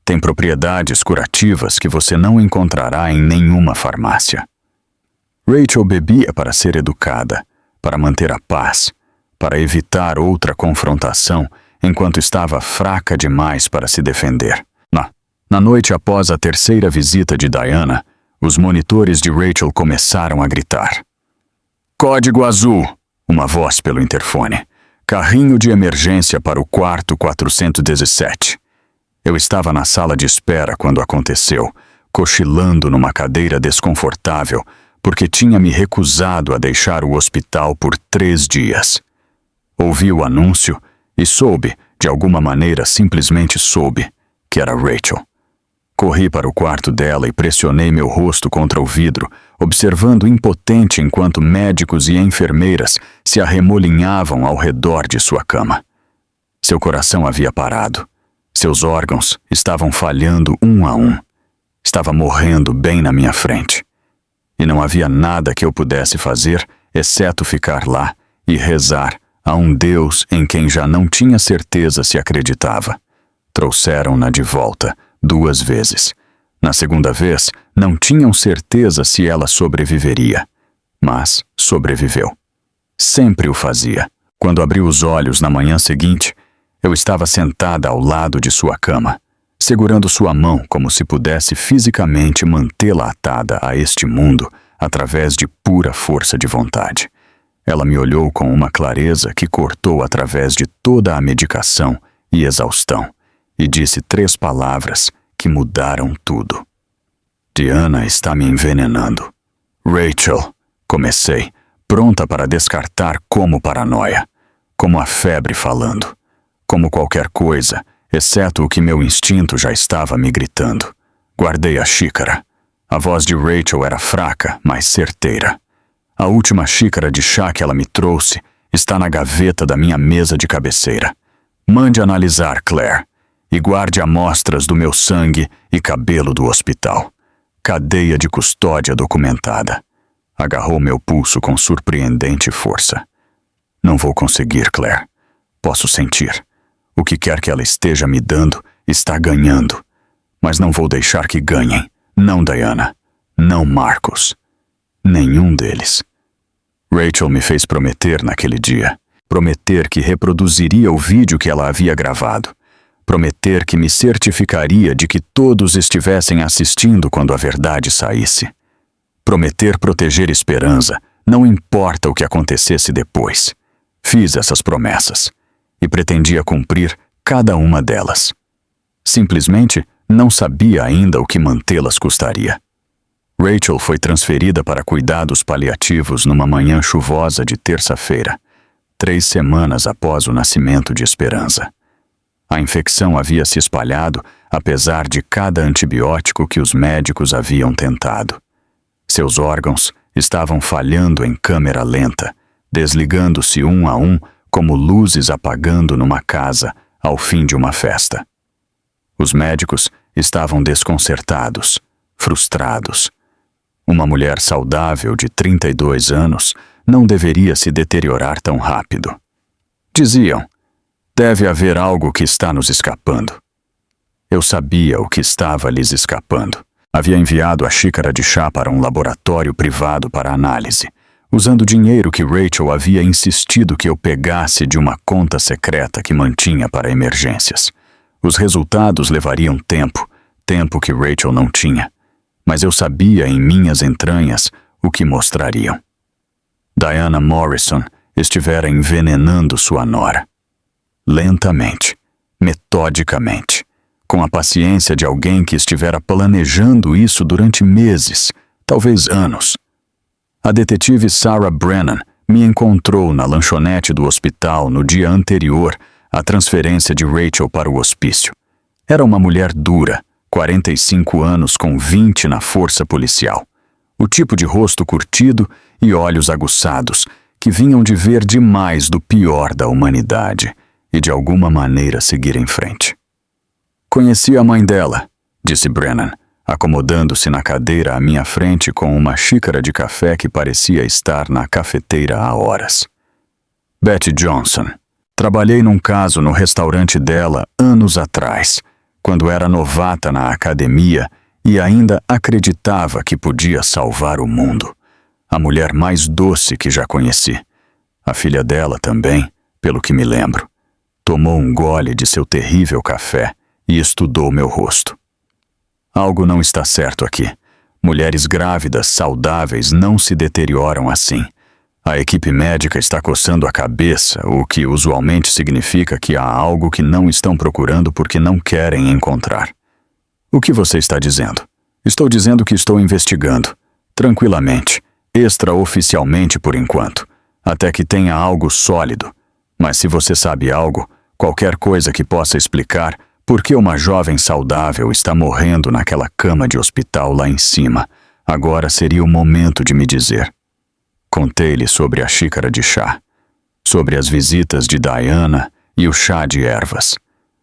Tem propriedades curativas que você não encontrará em nenhuma farmácia. Rachel bebia para ser educada, para manter a paz, para evitar outra confrontação enquanto estava fraca demais para se defender. Na noite após a terceira visita de Diana, os monitores de Rachel começaram a gritar. Código azul! Uma voz pelo interfone. Carrinho de emergência para o quarto 417. Eu estava na sala de espera quando aconteceu, cochilando numa cadeira desconfortável, porque tinha me recusado a deixar o hospital por 3 dias. Ouvi o anúncio e soube, de alguma maneira simplesmente soube, que era Rachel. Corri para o quarto dela e pressionei meu rosto contra o vidro, observando impotente enquanto médicos e enfermeiras se arremolinhavam ao redor de sua cama. Seu coração havia parado. Seus órgãos estavam falhando um a um. Estava morrendo bem na minha frente. E não havia nada que eu pudesse fazer, exceto ficar lá e rezar a um Deus em quem já não tinha certeza se acreditava. Trouxeram-na de volta 2 vezes. Na segunda vez, não tinham certeza se ela sobreviveria, mas sobreviveu. Sempre o fazia. Quando abri os olhos na manhã seguinte, eu estava sentada ao lado de sua cama, segurando sua mão como se pudesse fisicamente mantê-la atada a este mundo através de pura força de vontade. Ela me olhou com uma clareza que cortou através de toda a medicação e exaustão, e disse 3 palavras que mudaram tudo. Diana está me envenenando. Rachel, comecei, pronta para descartar como paranoia, como a febre falando, como qualquer coisa, exceto o que meu instinto já estava me gritando. Guardei a xícara. A voz de Rachel era fraca, mas certeira. A última xícara de chá que ela me trouxe está na gaveta da minha mesa de cabeceira. Mande analisar, Claire, e guarde amostras do meu sangue e cabelo do hospital. Cadeia de custódia documentada. Agarrou meu pulso com surpreendente força. Não vou conseguir, Claire. Posso sentir. O que quer que ela esteja me dando está ganhando. Mas não vou deixar que ganhem. Não, Diana. Não, Marcos. Nenhum deles. Rachel me fez prometer naquele dia. Prometer que reproduziria o vídeo que ela havia gravado. Prometer que me certificaria de que todos estivessem assistindo quando a verdade saísse. Prometer proteger Esperança, não importa o que acontecesse depois. Fiz essas promessas e pretendia cumprir cada uma delas. Simplesmente não sabia ainda o que mantê-las custaria. Rachel foi transferida para cuidados paliativos numa manhã chuvosa de terça-feira, 3 semanas após o nascimento de Esperança. A infecção havia se espalhado apesar de cada antibiótico que os médicos haviam tentado. Seus órgãos estavam falhando em câmera lenta, desligando-se um a um como luzes apagando numa casa ao fim de uma festa. Os médicos estavam desconcertados, frustrados. Uma mulher saudável de 32 anos não deveria se deteriorar tão rápido. Diziam, deve haver algo que está nos escapando. Eu sabia o que estava lhes escapando. Havia enviado a xícara de chá para um laboratório privado para análise, usando dinheiro que Rachel havia insistido que eu pegasse de uma conta secreta que mantinha para emergências. Os resultados levariam tempo que Rachel não tinha. Mas eu sabia em minhas entranhas o que mostrariam. Diana Morrison estivera envenenando sua nora. Lentamente, metodicamente, com a paciência de alguém que estivera planejando isso durante meses, talvez anos. A detetive Sarah Brennan me encontrou na lanchonete do hospital no dia anterior à transferência de Rachel para o hospício. Era uma mulher dura, 45 anos com 20 na força policial. O tipo de rosto curtido e olhos aguçados, que vinham de ver demais do pior da humanidade e de alguma maneira seguir em frente. Conheci a mãe dela, disse Brennan, acomodando-se na cadeira à minha frente com uma xícara de café que parecia estar na cafeteira há horas. Betty Johnson. Trabalhei num caso no restaurante dela anos atrás, quando era novata na academia e ainda acreditava que podia salvar o mundo. A mulher mais doce que já conheci. A filha dela também, pelo que me lembro. Tomou um gole de seu terrível café e estudou meu rosto. Algo não está certo aqui. Mulheres grávidas, saudáveis, não se deterioram assim. A equipe médica está coçando a cabeça, o que usualmente significa que há algo que não estão procurando porque não querem encontrar. O que você está dizendo? Estou dizendo que estou investigando, tranquilamente, extraoficialmente por enquanto, até que tenha algo sólido. Mas se você sabe algo, qualquer coisa que possa explicar por que uma jovem saudável está morrendo naquela cama de hospital lá em cima, agora seria o momento de me dizer. Contei-lhe sobre a xícara de chá, sobre as visitas de Diana e o chá de ervas,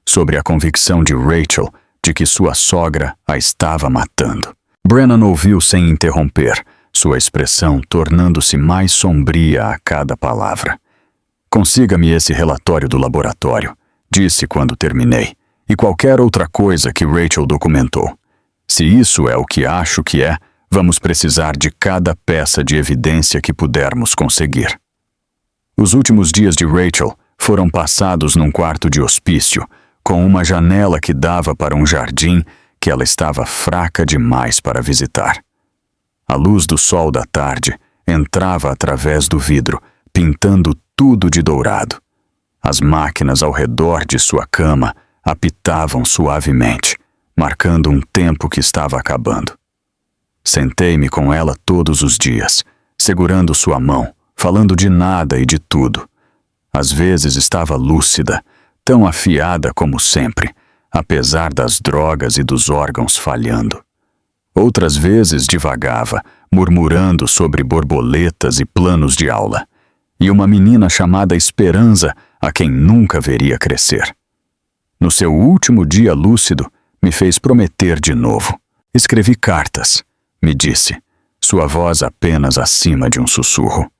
sobre a convicção de Rachel de que sua sogra a estava matando. Brennan ouviu sem interromper, sua expressão tornando-se mais sombria a cada palavra. Consiga-me esse relatório do laboratório, disse quando terminei, e qualquer outra coisa que Rachel documentou. Se isso é o que acho que é, vamos precisar de cada peça de evidência que pudermos conseguir. Os últimos dias de Rachel foram passados num quarto de hospício, com uma janela que dava para um jardim que ela estava fraca demais para visitar. A luz do sol da tarde entrava através do vidro, pintando tudo de dourado. As máquinas ao redor de sua cama apitavam suavemente, marcando um tempo que estava acabando. Sentei-me com ela todos os dias, segurando sua mão, falando de nada e de tudo. Às vezes estava lúcida, tão afiada como sempre, apesar das drogas e dos órgãos falhando. Outras vezes divagava, murmurando sobre borboletas e planos de aula, e uma menina chamada Esperança, a quem nunca veria crescer. No seu último dia lúcido, me fez prometer de novo. Escrevi cartas, me disse, sua voz apenas acima de um sussurro.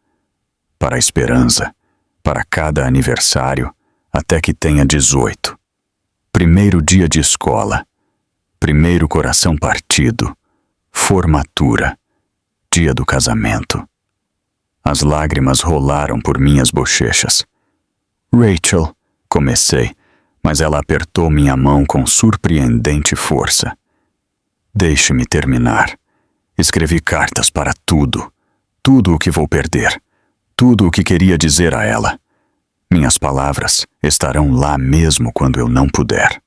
Para a Esperança, para cada aniversário, até que tenha 18. Primeiro dia de escola, primeiro coração partido, formatura, dia do casamento. As lágrimas rolaram por minhas bochechas. Rachel, comecei, mas ela apertou minha mão com surpreendente força. Deixe-me terminar. Escrevi cartas para tudo, tudo o que vou perder, tudo o que queria dizer a ela. Minhas palavras estarão lá mesmo quando eu não puder.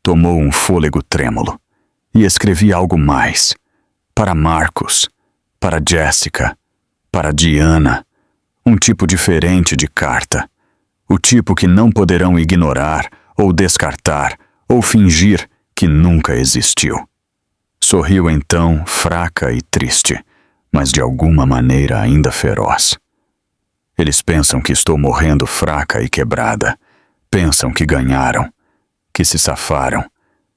Tomou um fôlego trêmulo e escrevi algo mais. Para Marcos, para Jessica, para Diana, um tipo diferente de carta. O tipo que não poderão ignorar, ou descartar, ou fingir que nunca existiu. Sorriu então, fraca e triste, mas de alguma maneira ainda feroz. Eles pensam que estou morrendo fraca e quebrada. Pensam que ganharam, que se safaram,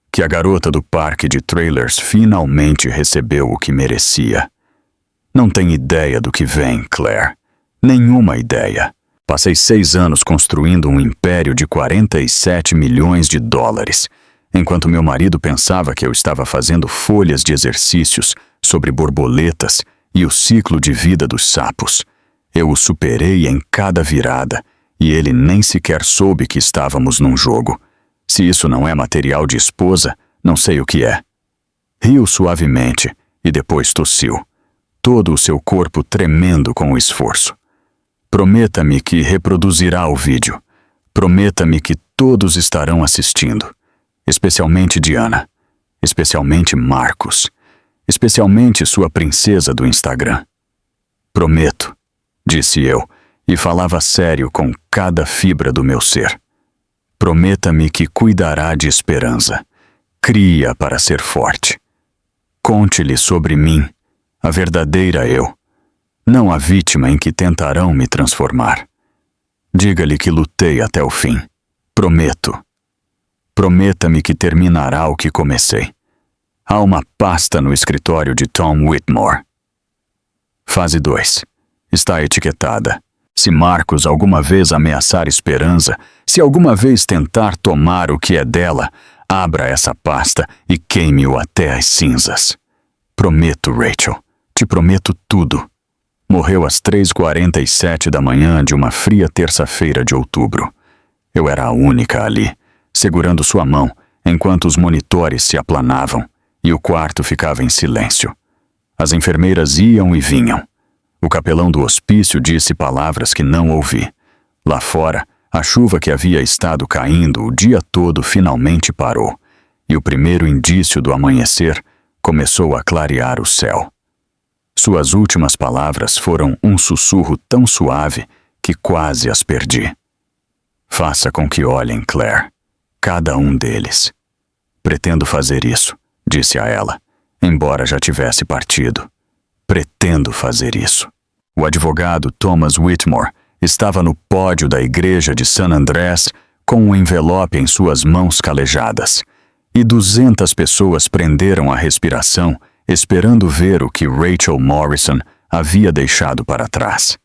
que a garota do parque de trailers finalmente recebeu o que merecia. Não tem ideia do que vem, Claire. Nenhuma ideia. Passei 6 anos construindo um império de 47 milhões de dólares, enquanto meu marido pensava que eu estava fazendo folhas de exercícios sobre borboletas e o ciclo de vida dos sapos. Eu o superei em cada virada, e ele nem sequer soube que estávamos num jogo. Se isso não é material de esposa, não sei o que é. Riu suavemente e depois tossiu, todo o seu corpo tremendo com o esforço. Prometa-me que reproduzirá o vídeo. Prometa-me que todos estarão assistindo. Especialmente Diana. Especialmente Marcos. Especialmente sua princesa do Instagram. Prometo, disse eu, e falava sério com cada fibra do meu ser. Prometa-me que cuidará de Esperança. Cria para ser forte. Conte-lhe sobre mim, a verdadeira eu, não a vítima em que tentarão me transformar. Diga-lhe que lutei até o fim. Prometo. Prometa-me que terminará o que comecei. Há uma pasta no escritório de Tom Whitmore. Fase 2. Está etiquetada. Se Marcos alguma vez ameaçar Esperança, se alguma vez tentar tomar o que é dela, abra essa pasta e queime-o até as cinzas. Prometo, Rachel. Te prometo tudo. Morreu às 3h47 da manhã de uma fria terça-feira de outubro. Eu era a única ali, segurando sua mão, enquanto os monitores se aplanavam e o quarto ficava em silêncio. As enfermeiras iam e vinham. O capelão do hospício disse palavras que não ouvi. Lá fora, a chuva que havia estado caindo o dia todo finalmente parou, e o primeiro indício do amanhecer começou a clarear o céu. Suas últimas palavras foram um sussurro tão suave que quase as perdi. Faça com que olhem, Claire, cada um deles. Pretendo fazer isso, disse a ela, embora já tivesse partido. Pretendo fazer isso. O advogado Thomas Whitmore estava no pódio da igreja de San Andrés com um envelope em suas mãos calejadas, e 200 pessoas prenderam a respiração esperando ver o que Rachel Morrison havia deixado para trás.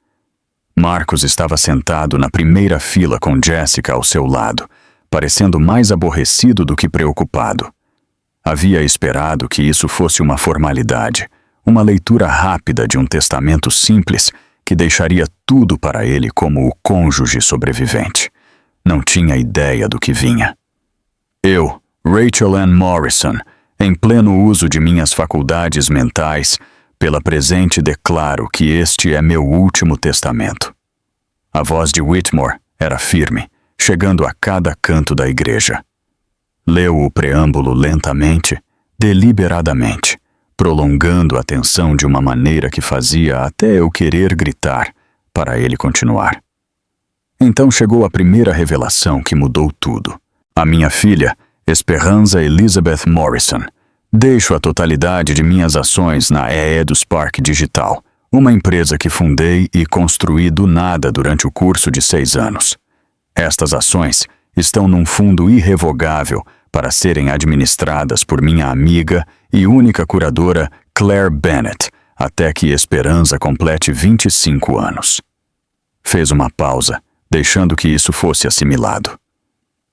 Marcos estava sentado na primeira fila com Jessica ao seu lado, parecendo mais aborrecido do que preocupado. Havia esperado que isso fosse uma formalidade, uma leitura rápida de um testamento simples que deixaria tudo para ele como o cônjuge sobrevivente. Não tinha ideia do que vinha. Eu, Rachel Ann Morrison, em pleno uso de minhas faculdades mentais, pela presente declaro que este é meu último testamento. A voz de Whitmore era firme, chegando a cada canto da igreja. Leu o preâmbulo lentamente, deliberadamente, prolongando a tensão de uma maneira que fazia até eu querer gritar para ele continuar. Então chegou a primeira revelação que mudou tudo. A minha filha, Esperança Elizabeth Morrison, Deixo a totalidade de minhas ações na EduSpark Digital, uma empresa que fundei e construí do nada durante o curso de 6 anos. Estas ações estão num fundo irrevogável para serem administradas por minha amiga e única curadora Claire Bennett, até que Esperança complete 25 anos. Fez uma pausa, deixando que isso fosse assimilado.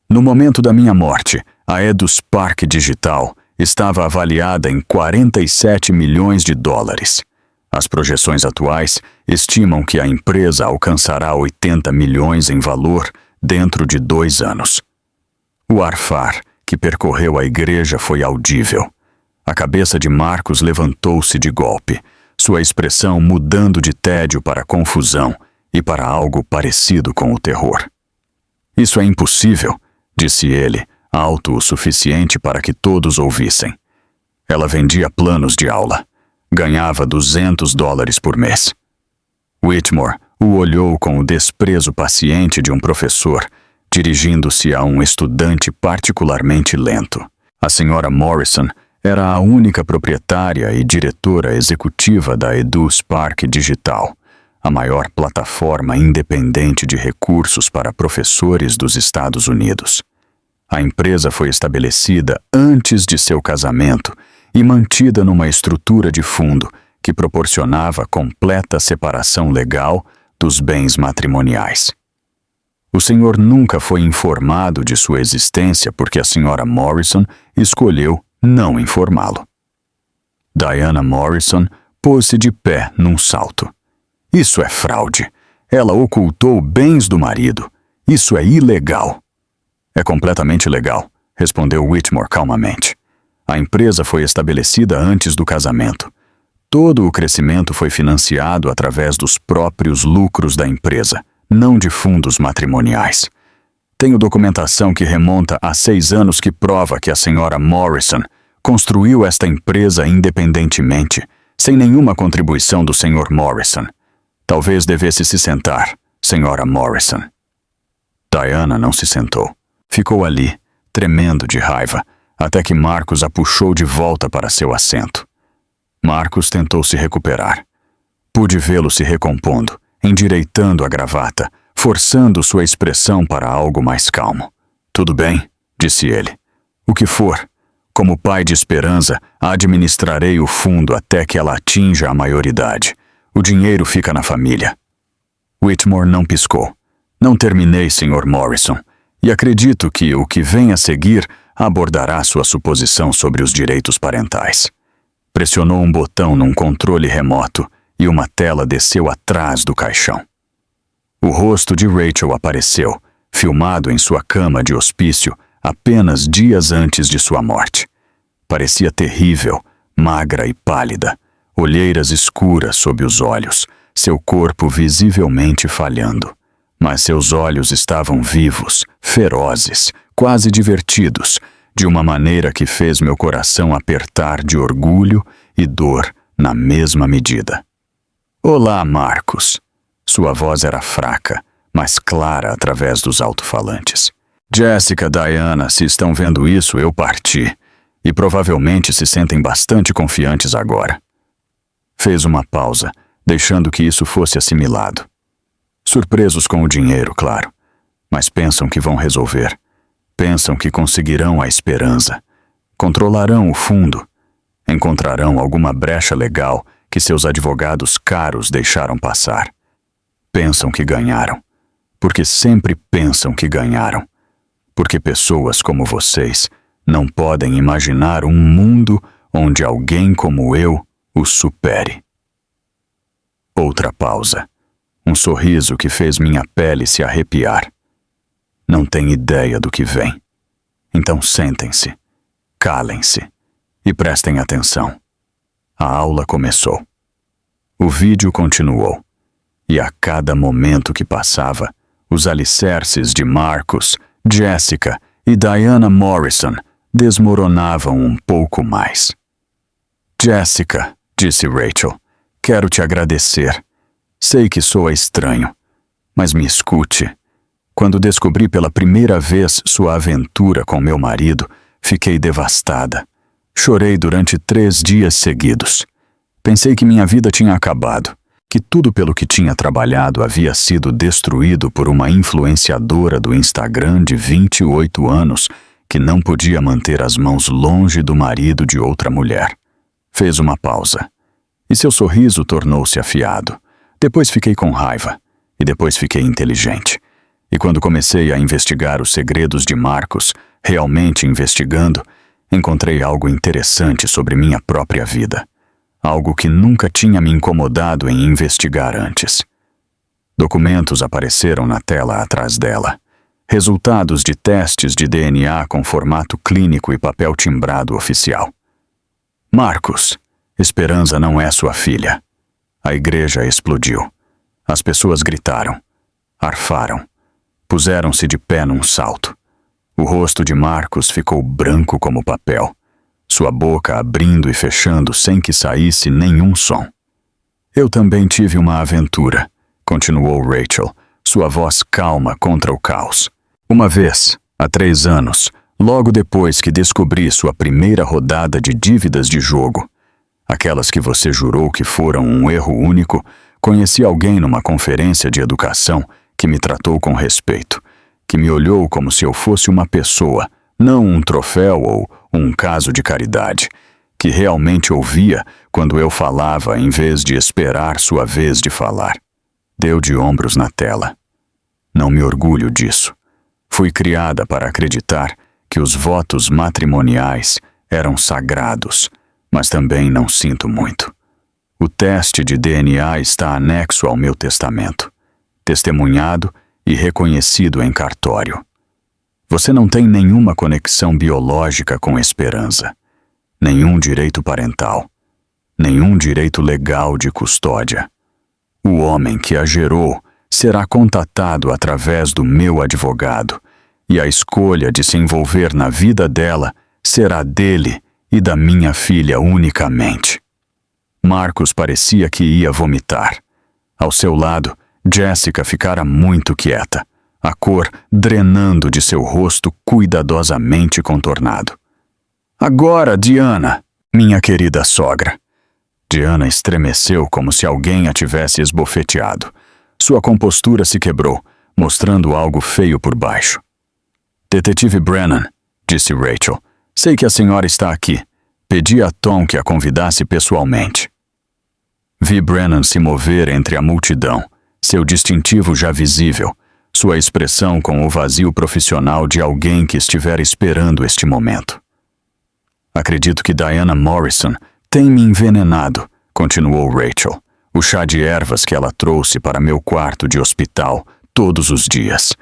No momento da minha morte, a EduSpark Digital estava avaliada em 47 milhões de dólares. As projeções atuais estimam que a empresa alcançará 80 milhões em valor dentro de 2 anos. O arfar que percorreu a igreja foi audível. A cabeça de Marcos levantou-se de golpe, sua expressão mudando de tédio para confusão e para algo parecido com o terror. Isso é impossível, disse ele, alto o suficiente para que todos ouvissem. Ela vendia planos de aula. Ganhava $200 por mês. Whitmore o olhou com o desprezo paciente de um professor, dirigindo-se a um estudante particularmente lento. A senhora Morrison era a única proprietária e diretora executiva da EduSpark Digital, a maior plataforma independente de recursos para professores dos Estados Unidos. A empresa foi estabelecida antes de seu casamento e mantida numa estrutura de fundo que proporcionava completa separação legal dos bens matrimoniais. O senhor nunca foi informado de sua existência porque a senhora Morrison escolheu não informá-lo. Diana Morrison pôs-se de pé num salto. Isso é fraude. Ela ocultou bens do marido. Isso é ilegal. É completamente legal, respondeu Whitmore calmamente. A empresa foi estabelecida antes do casamento. Todo o crescimento foi financiado através dos próprios lucros da empresa, não de fundos matrimoniais. Tenho documentação que remonta a 6 anos que prova que a senhora Morrison construiu esta empresa independentemente, sem nenhuma contribuição do Sr. Morrison. Talvez devesse se sentar, senhora Morrison. Diana não se sentou. Ficou ali, tremendo de raiva, até que Marcos a puxou de volta para seu assento. Marcos tentou se recuperar. Pude vê-lo se recompondo, endireitando a gravata, forçando sua expressão para algo mais calmo. Tudo bem, disse ele. O que for. Como pai de Esperança, administrarei o fundo até que ela atinja a maioridade. O dinheiro fica na família. Whitmore não piscou. Não terminei, Sr. Morrison, e acredito que o que vem a seguir abordará sua suposição sobre os direitos parentais. Pressionou um botão num controle remoto e uma tela desceu atrás do caixão. O rosto de Rachel apareceu, filmado em sua cama de hospício apenas dias antes de sua morte. Parecia terrível, magra e pálida, olheiras escuras sob os olhos, seu corpo visivelmente falhando. Mas seus olhos estavam vivos, ferozes, quase divertidos, de uma maneira que fez meu coração apertar de orgulho e dor na mesma medida. Olá, Marcos. Sua voz era fraca, mas clara através dos alto-falantes. Jessica, Diana, se estão vendo isso, eu parti, e provavelmente se sentem bastante confiantes agora. Fez uma pausa, deixando que isso fosse assimilado. Surpresos com o dinheiro, claro, mas pensam que vão resolver. Pensam que conseguirão a Esperança. Controlarão o fundo. Encontrarão alguma brecha legal que seus advogados caros deixaram passar. Pensam que ganharam. Porque sempre pensam que ganharam. Porque pessoas como vocês não podem imaginar um mundo onde alguém como eu os supere. Outra pausa. Um sorriso que fez minha pele se arrepiar. Não tem ideia do que vem. Então sentem-se, calem-se e prestem atenção. A aula começou. O vídeo continuou. E a cada momento que passava, os alicerces de Marcos, Jessica e Diana Morrison desmoronavam um pouco mais. Jessica, disse Rachel, quero te agradecer. Sei que soa estranho, mas me escute. Quando descobri pela primeira vez sua aventura com meu marido, fiquei devastada. Chorei durante 3 dias seguidos. Pensei que minha vida tinha acabado, que tudo pelo que tinha trabalhado havia sido destruído por uma influenciadora do Instagram de 28 anos que não podia manter as mãos longe do marido de outra mulher. Fez uma pausa. E seu sorriso tornou-se afiado. Depois fiquei com raiva. E depois fiquei inteligente. E quando comecei a investigar os segredos de Marcus, realmente investigando, encontrei algo interessante sobre minha própria vida. Algo que nunca tinha me incomodado em investigar antes. Documentos apareceram na tela atrás dela. Resultados de testes de DNA com formato clínico e papel timbrado oficial. Marcus, Esperança não é sua filha. A igreja explodiu. As pessoas gritaram, arfaram, puseram-se de pé num salto. O rosto de Marcus ficou branco como papel, sua boca abrindo e fechando sem que saísse nenhum som. Eu também tive uma aventura, continuou Rachel, sua voz calma contra o caos. Uma vez, há 3 anos, logo depois que descobri sua primeira rodada de dívidas de jogo, aquelas que você jurou que foram um erro único, conheci alguém numa conferência de educação que me tratou com respeito, que me olhou como se eu fosse uma pessoa, não um troféu ou um caso de caridade, que realmente ouvia quando eu falava em vez de esperar sua vez de falar. Deu de ombros na tela. Não me orgulho disso. Fui criada para acreditar que os votos matrimoniais eram sagrados, mas também não sinto muito. O teste de DNA está anexo ao meu testamento, testemunhado e reconhecido em cartório. Você não tem nenhuma conexão biológica com Esperança, nenhum direito parental, nenhum direito legal de custódia. O homem que a gerou será contatado através do meu advogado, e a escolha de se envolver na vida dela será dele e da minha filha unicamente. Marcus parecia que ia vomitar. Ao seu lado, Jessica ficara muito quieta, a cor drenando de seu rosto cuidadosamente contornado. Agora, Diana, minha querida sogra. Diana estremeceu como se alguém a tivesse esbofeteado. Sua compostura se quebrou, mostrando algo feio por baixo. Detetive Brennan, disse Rachel, sei que a senhora está aqui. Pedi a Tom que a convidasse pessoalmente. Vi Brennan se mover entre a multidão, seu distintivo já visível, sua expressão com o vazio profissional de alguém que estivera esperando este momento. Acredito que Diana Morrison tem me envenenado, continuou Rachel, o chá de ervas que ela trouxe para meu quarto de hospital todos os dias.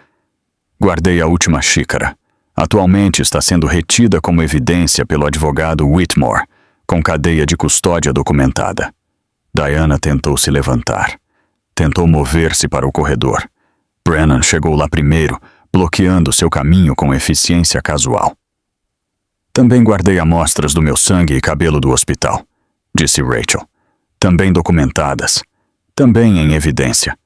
Guardei a última xícara. Atualmente está sendo retida como evidência pelo advogado Whitmore, com cadeia de custódia documentada. Diana tentou se levantar. Tentou mover-se para o corredor. Brennan chegou lá primeiro, bloqueando seu caminho com eficiência casual. Também guardei amostras do meu sangue e cabelo do hospital, disse Rachel. Também documentadas. Também em evidência.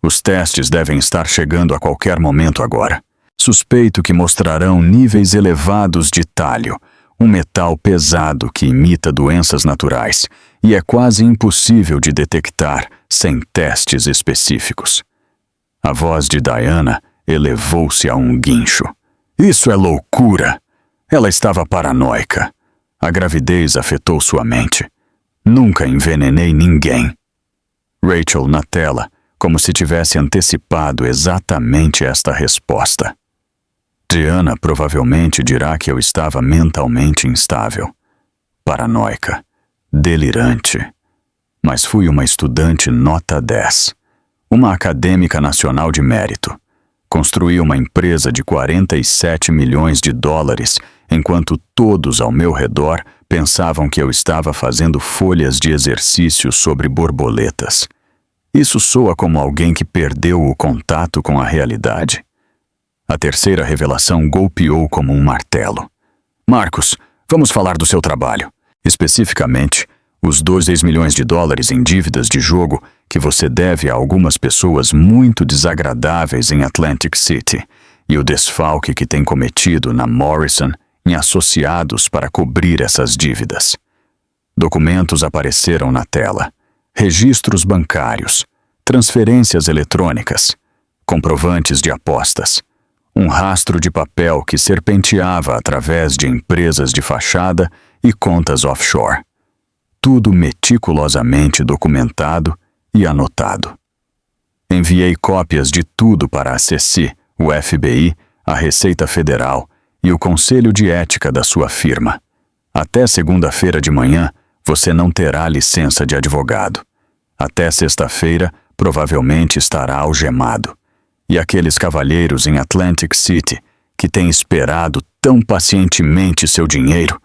Os testes devem estar chegando a qualquer momento agora. Suspeito que mostrarão níveis elevados de tálio, um metal pesado que imita doenças naturais e é quase impossível de detectar sem testes específicos. A voz de Diana elevou-se a um guincho. Isso é loucura! Ela estava paranoica. A gravidez afetou sua mente. Nunca envenenei ninguém. Rachel na tela, como se tivesse antecipado exatamente esta resposta. Diana provavelmente dirá que eu estava mentalmente instável, paranoica, delirante. Mas fui uma estudante nota 10, uma acadêmica nacional de mérito. Construí uma empresa de 47 milhões de dólares, enquanto todos ao meu redor pensavam que eu estava fazendo folhas de exercício sobre borboletas. Isso soa como alguém que perdeu o contato com a realidade. A terceira revelação golpeou como um martelo. Marcus, vamos falar do seu trabalho. Especificamente, os 2 milhões de dólares em dívidas de jogo que você deve a algumas pessoas muito desagradáveis em Atlantic City e o desfalque que tem cometido na Morrison em associados para cobrir essas dívidas. Documentos apareceram na tela: registros bancários, transferências eletrônicas, comprovantes de apostas, um rastro de papel que serpenteava através de empresas de fachada e contas offshore. Tudo meticulosamente documentado e anotado. Enviei cópias de tudo para a CECI, o FBI, a Receita Federal e o Conselho de Ética da sua firma. Até segunda-feira de manhã, você não terá licença de advogado. Até sexta-feira, provavelmente estará algemado. E aqueles cavalheiros em Atlantic City, que têm esperado tão pacientemente seu dinheiro,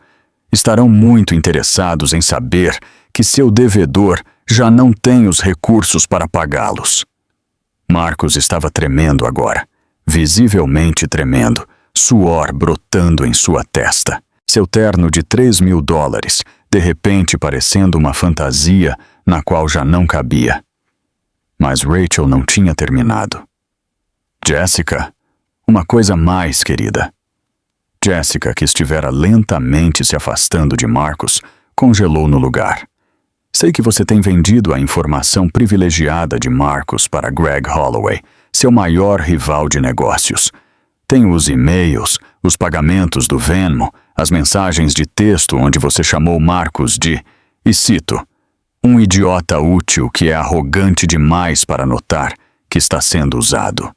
estarão muito interessados em saber que seu devedor já não tem os recursos para pagá-los. Marcos estava tremendo agora, visivelmente tremendo, suor brotando em sua testa. Seu terno de $3.000, de repente parecendo uma fantasia na qual já não cabia. Mas Rachel não tinha terminado. Jessica, uma coisa mais, querida. Jessica, que estivera lentamente se afastando de Marcos, congelou no lugar. Sei que você tem vendido a informação privilegiada de Marcos para Greg Holloway, seu maior rival de negócios. Tenho os e-mails, os pagamentos do Venmo, as mensagens de texto onde você chamou Marcos de, e cito, um idiota útil que é arrogante demais para notar que está sendo usado.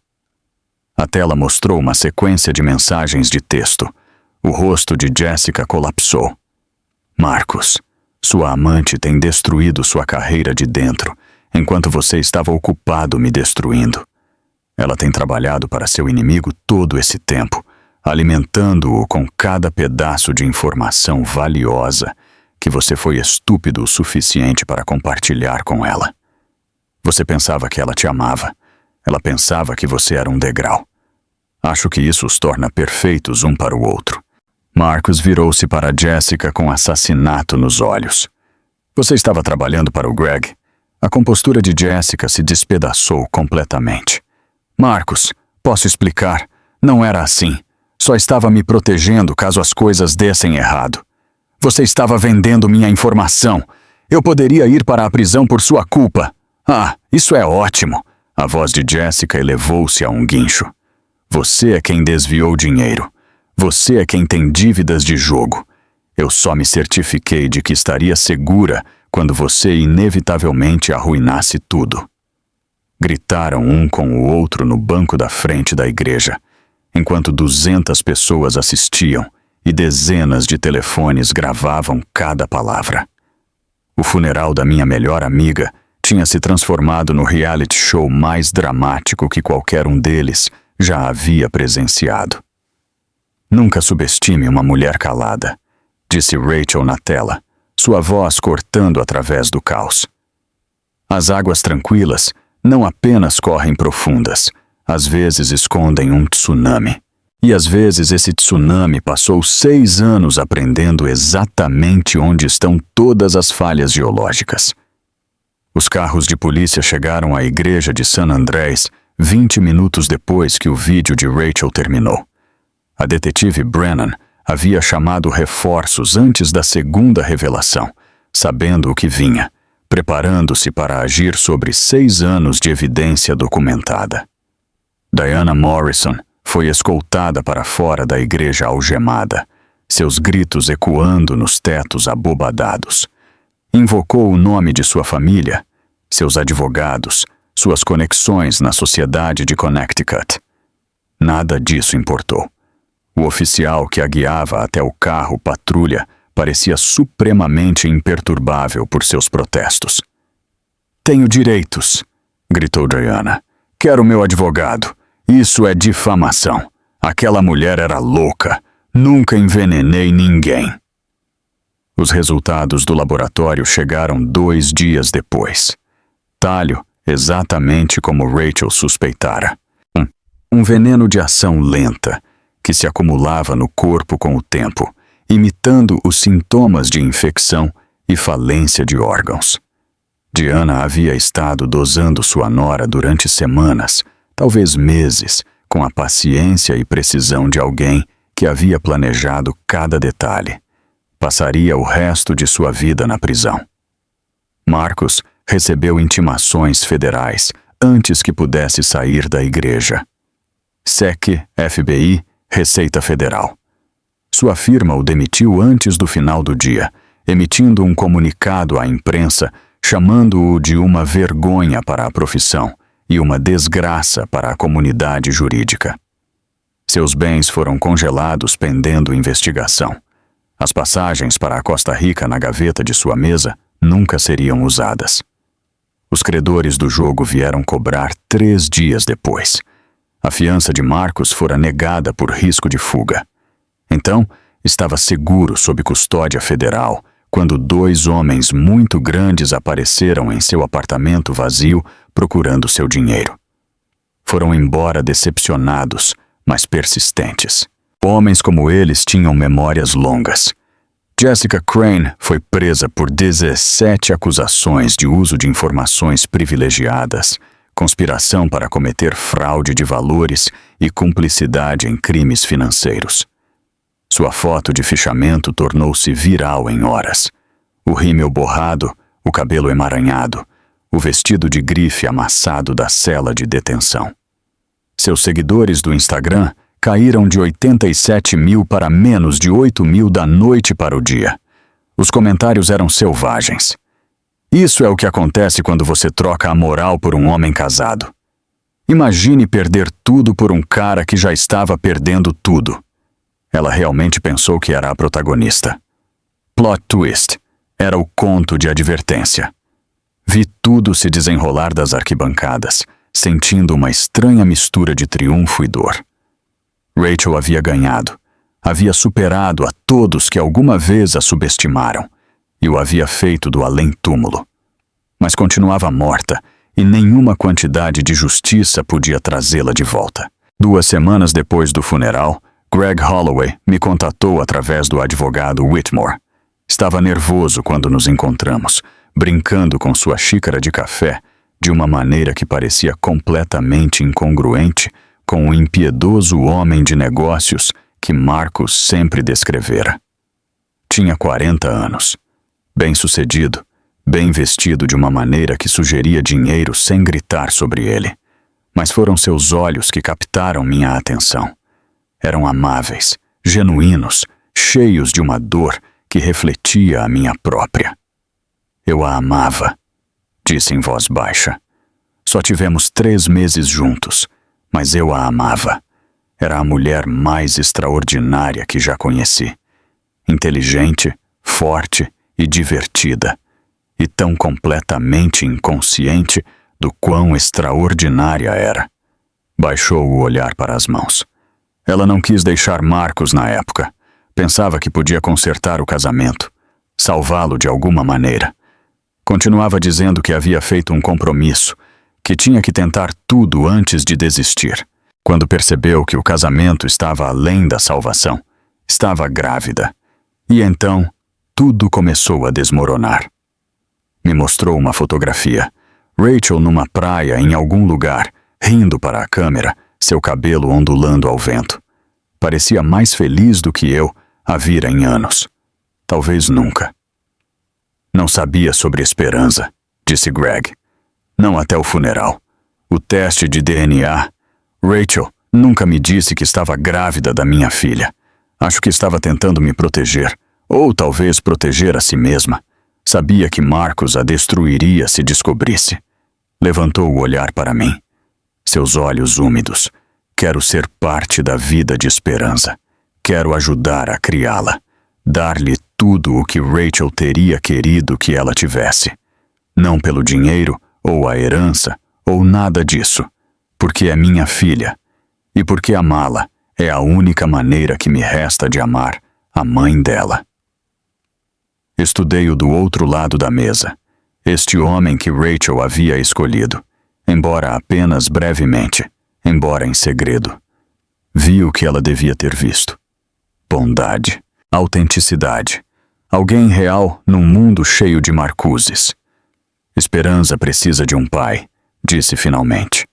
A tela mostrou uma sequência de mensagens de texto. O rosto de Jessica colapsou. Marcos, sua amante tem destruído sua carreira de dentro, enquanto você estava ocupado me destruindo. Ela tem trabalhado para seu inimigo todo esse tempo, alimentando-o com cada pedaço de informação valiosa que você foi estúpido o suficiente para compartilhar com ela. Você pensava que ela te amava. Ela pensava que você era um degrau. Acho que isso os torna perfeitos um para o outro. Marcos virou-se para Jessica com assassinato nos olhos. Você estava trabalhando para o Greg. A compostura de Jessica se despedaçou completamente. Marcos, posso explicar? Não era assim. Só estava me protegendo caso as coisas dessem errado. Você estava vendendo minha informação. Eu poderia ir para a prisão por sua culpa. Ah, isso é ótimo. A voz de Jessica elevou-se a um guincho. Você é quem desviou dinheiro. Você é quem tem dívidas de jogo. Eu só me certifiquei de que estaria segura quando você inevitavelmente arruinasse tudo. Gritaram um com o outro no banco da frente da igreja, enquanto 200 pessoas assistiam e dezenas de telefones gravavam cada palavra. O funeral da minha melhor amiga tinha se transformado no reality show mais dramático que qualquer um deles já havia presenciado. Nunca subestime uma mulher calada, disse Rachel na tela, sua voz cortando através do caos. As águas tranquilas não apenas correm profundas, às vezes escondem um tsunami. E às vezes esse tsunami passou 6 anos aprendendo exatamente onde estão todas as falhas geológicas. Os carros de polícia chegaram à igreja de San Andrés 20 minutos depois que o vídeo de Rachel terminou. A detetive Brennan havia chamado reforços antes da segunda revelação, sabendo o que vinha, preparando-se para agir sobre 6 anos de evidência documentada. Diana Morrison foi escoltada para fora da igreja algemada, seus gritos ecoando nos tetos abobadados. Invocou o nome de sua família, seus advogados, suas conexões na sociedade de Connecticut. Nada disso importou. O oficial que a guiava até o carro patrulha parecia supremamente imperturbável por seus protestos. "Tenho direitos", gritou Diana. "Quero meu advogado. Isso é difamação. Aquela mulher era louca. Nunca envenenei ninguém." Os resultados do laboratório chegaram 2 dias depois. Talho, exatamente como Rachel suspeitara. Um veneno de ação lenta, que se acumulava no corpo com o tempo, imitando os sintomas de infecção e falência de órgãos. Diana havia estado dosando sua nora durante semanas, talvez meses, com a paciência e precisão de alguém que havia planejado cada detalhe. Passaria o resto de sua vida na prisão. Marcus recebeu intimações federais antes que pudesse sair da igreja. SEC, FBI, Receita Federal. Sua firma o demitiu antes do final do dia, emitindo um comunicado à imprensa chamando-o de uma vergonha para a profissão e uma desgraça para a comunidade jurídica. Seus bens foram congelados pendendo investigação. As passagens para a Costa Rica na gaveta de sua mesa nunca seriam usadas. Os credores do jogo vieram cobrar 3 dias depois. A fiança de Marcus fora negada por risco de fuga. Então, estava seguro sob custódia federal quando 2 homens muito grandes apareceram em seu apartamento vazio procurando seu dinheiro. Foram embora decepcionados, mas persistentes. Homens como eles tinham memórias longas. Jessica Crane foi presa por 17 acusações de uso de informações privilegiadas, conspiração para cometer fraude de valores e cumplicidade em crimes financeiros. Sua foto de fichamento tornou-se viral em horas. O rímel borrado, o cabelo emaranhado, o vestido de grife amassado da cela de detenção. Seus seguidores do Instagram caíram de 87 mil para menos de 8 mil da noite para o dia. Os comentários eram selvagens. Isso é o que acontece quando você troca a moral por um homem casado. Imagine perder tudo por um cara que já estava perdendo tudo. Ela realmente pensou que era a protagonista. Plot twist. Era o conto de advertência. Vi tudo se desenrolar das arquibancadas, sentindo uma estranha mistura de triunfo e dor. Rachel havia ganhado. Havia superado a todos que alguma vez a subestimaram, e o havia feito do além-túmulo. Mas continuava morta, e nenhuma quantidade de justiça podia trazê-la de volta. 2 semanas depois do funeral, Greg Holloway me contatou através do advogado Whitmore. Estava nervoso quando nos encontramos, brincando com sua xícara de café, de uma maneira que parecia completamente incongruente com o impiedoso homem de negócios que Marcus sempre descrevera. Tinha 40 anos, bem-sucedido, bem vestido de uma maneira que sugeria dinheiro sem gritar sobre ele. Mas foram seus olhos que captaram minha atenção. Eram amáveis, genuínos, cheios de uma dor que refletia a minha própria. Eu a amava, disse em voz baixa. Só tivemos 3 meses juntos, mas eu a amava. Era a mulher mais extraordinária que já conheci. Inteligente, forte e divertida, e tão completamente inconsciente do quão extraordinária era. Baixou o olhar para as mãos. Ela não quis deixar Marcus na época. Pensava que podia consertar o casamento, salvá-lo de alguma maneira. Continuava dizendo que havia feito um compromisso, que tinha que tentar tudo antes de desistir. Quando percebeu que o casamento estava além da salvação, estava grávida. E então, tudo começou a desmoronar. Me mostrou uma fotografia. Rachel numa praia em algum lugar, rindo para a câmera, seu cabelo ondulando ao vento. Parecia mais feliz do que eu a vira em anos. Talvez nunca. Não sabia sobre esperança, disse Greg. Não até o funeral. O teste de DNA. Rachel nunca me disse que estava grávida da minha filha. Acho que estava tentando me proteger, ou talvez proteger a si mesma. Sabia que Marcus a destruiria se descobrisse. Levantou o olhar para mim. Seus olhos úmidos. Quero ser parte da vida de esperança. Quero ajudar a criá-la. Dar-lhe tudo o que Rachel teria querido que ela tivesse. Não pelo dinheiro, ou a herança, ou nada disso. Porque é minha filha. E porque amá-la é a única maneira que me resta de amar a mãe dela. Estudei-o do outro lado da mesa. Este homem que Rachel havia escolhido. Embora apenas brevemente. Embora em segredo. Vi o que ela devia ter visto. Bondade. Autenticidade. Alguém real num mundo cheio de Marcuses. Esperança precisa de um pai, disse finalmente.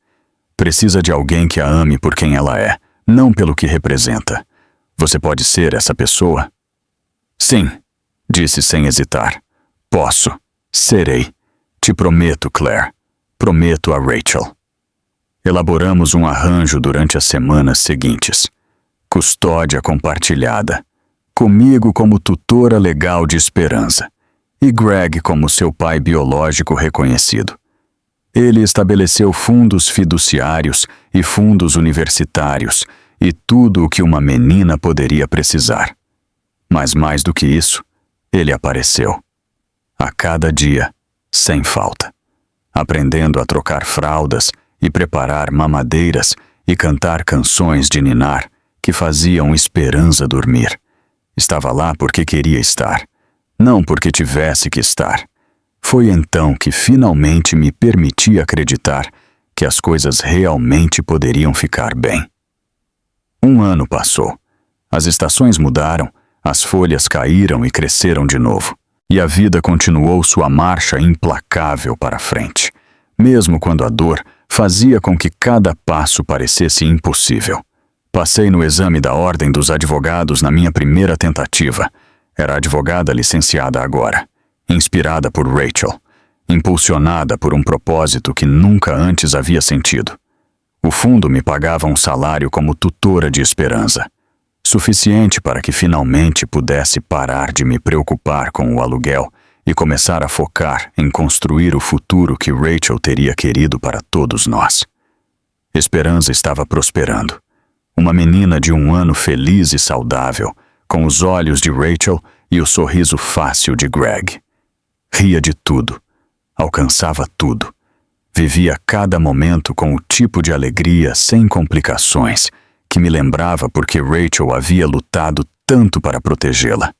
Precisa de alguém que a ame por quem ela é, não pelo que representa. Você pode ser essa pessoa? Sim, disse sem hesitar. Posso. Serei. Te prometo, Claire. Prometo a Rachel. Elaboramos um arranjo durante as semanas seguintes. Custódia compartilhada. Comigo como tutora legal de Esperança. E Greg como seu pai biológico reconhecido. Ele estabeleceu fundos fiduciários e fundos universitários e tudo o que uma menina poderia precisar. Mas mais do que isso, ele apareceu. A cada dia, sem falta. Aprendendo a trocar fraldas e preparar mamadeiras e cantar canções de ninar que faziam Esperança dormir. Estava lá porque queria estar, não porque tivesse que estar. Foi então que finalmente me permiti acreditar que as coisas realmente poderiam ficar bem. Um ano passou. As estações mudaram, as folhas caíram e cresceram de novo. E a vida continuou sua marcha implacável para frente, mesmo quando a dor fazia com que cada passo parecesse impossível. Passei no exame da Ordem dos Advogados na minha primeira tentativa. Era advogada licenciada agora, inspirada por Rachel, impulsionada por um propósito que nunca antes havia sentido. O fundo me pagava um salário como tutora de Esperança, suficiente para que finalmente pudesse parar de me preocupar com o aluguel e começar a focar em construir o futuro que Rachel teria querido para todos nós. Esperança estava prosperando. Uma menina de 1 ano feliz e saudável, com os olhos de Rachel e o sorriso fácil de Greg. Ria de tudo, alcançava tudo. Vivia cada momento com o tipo de alegria sem complicações que me lembrava porque Rachel havia lutado tanto para protegê-la.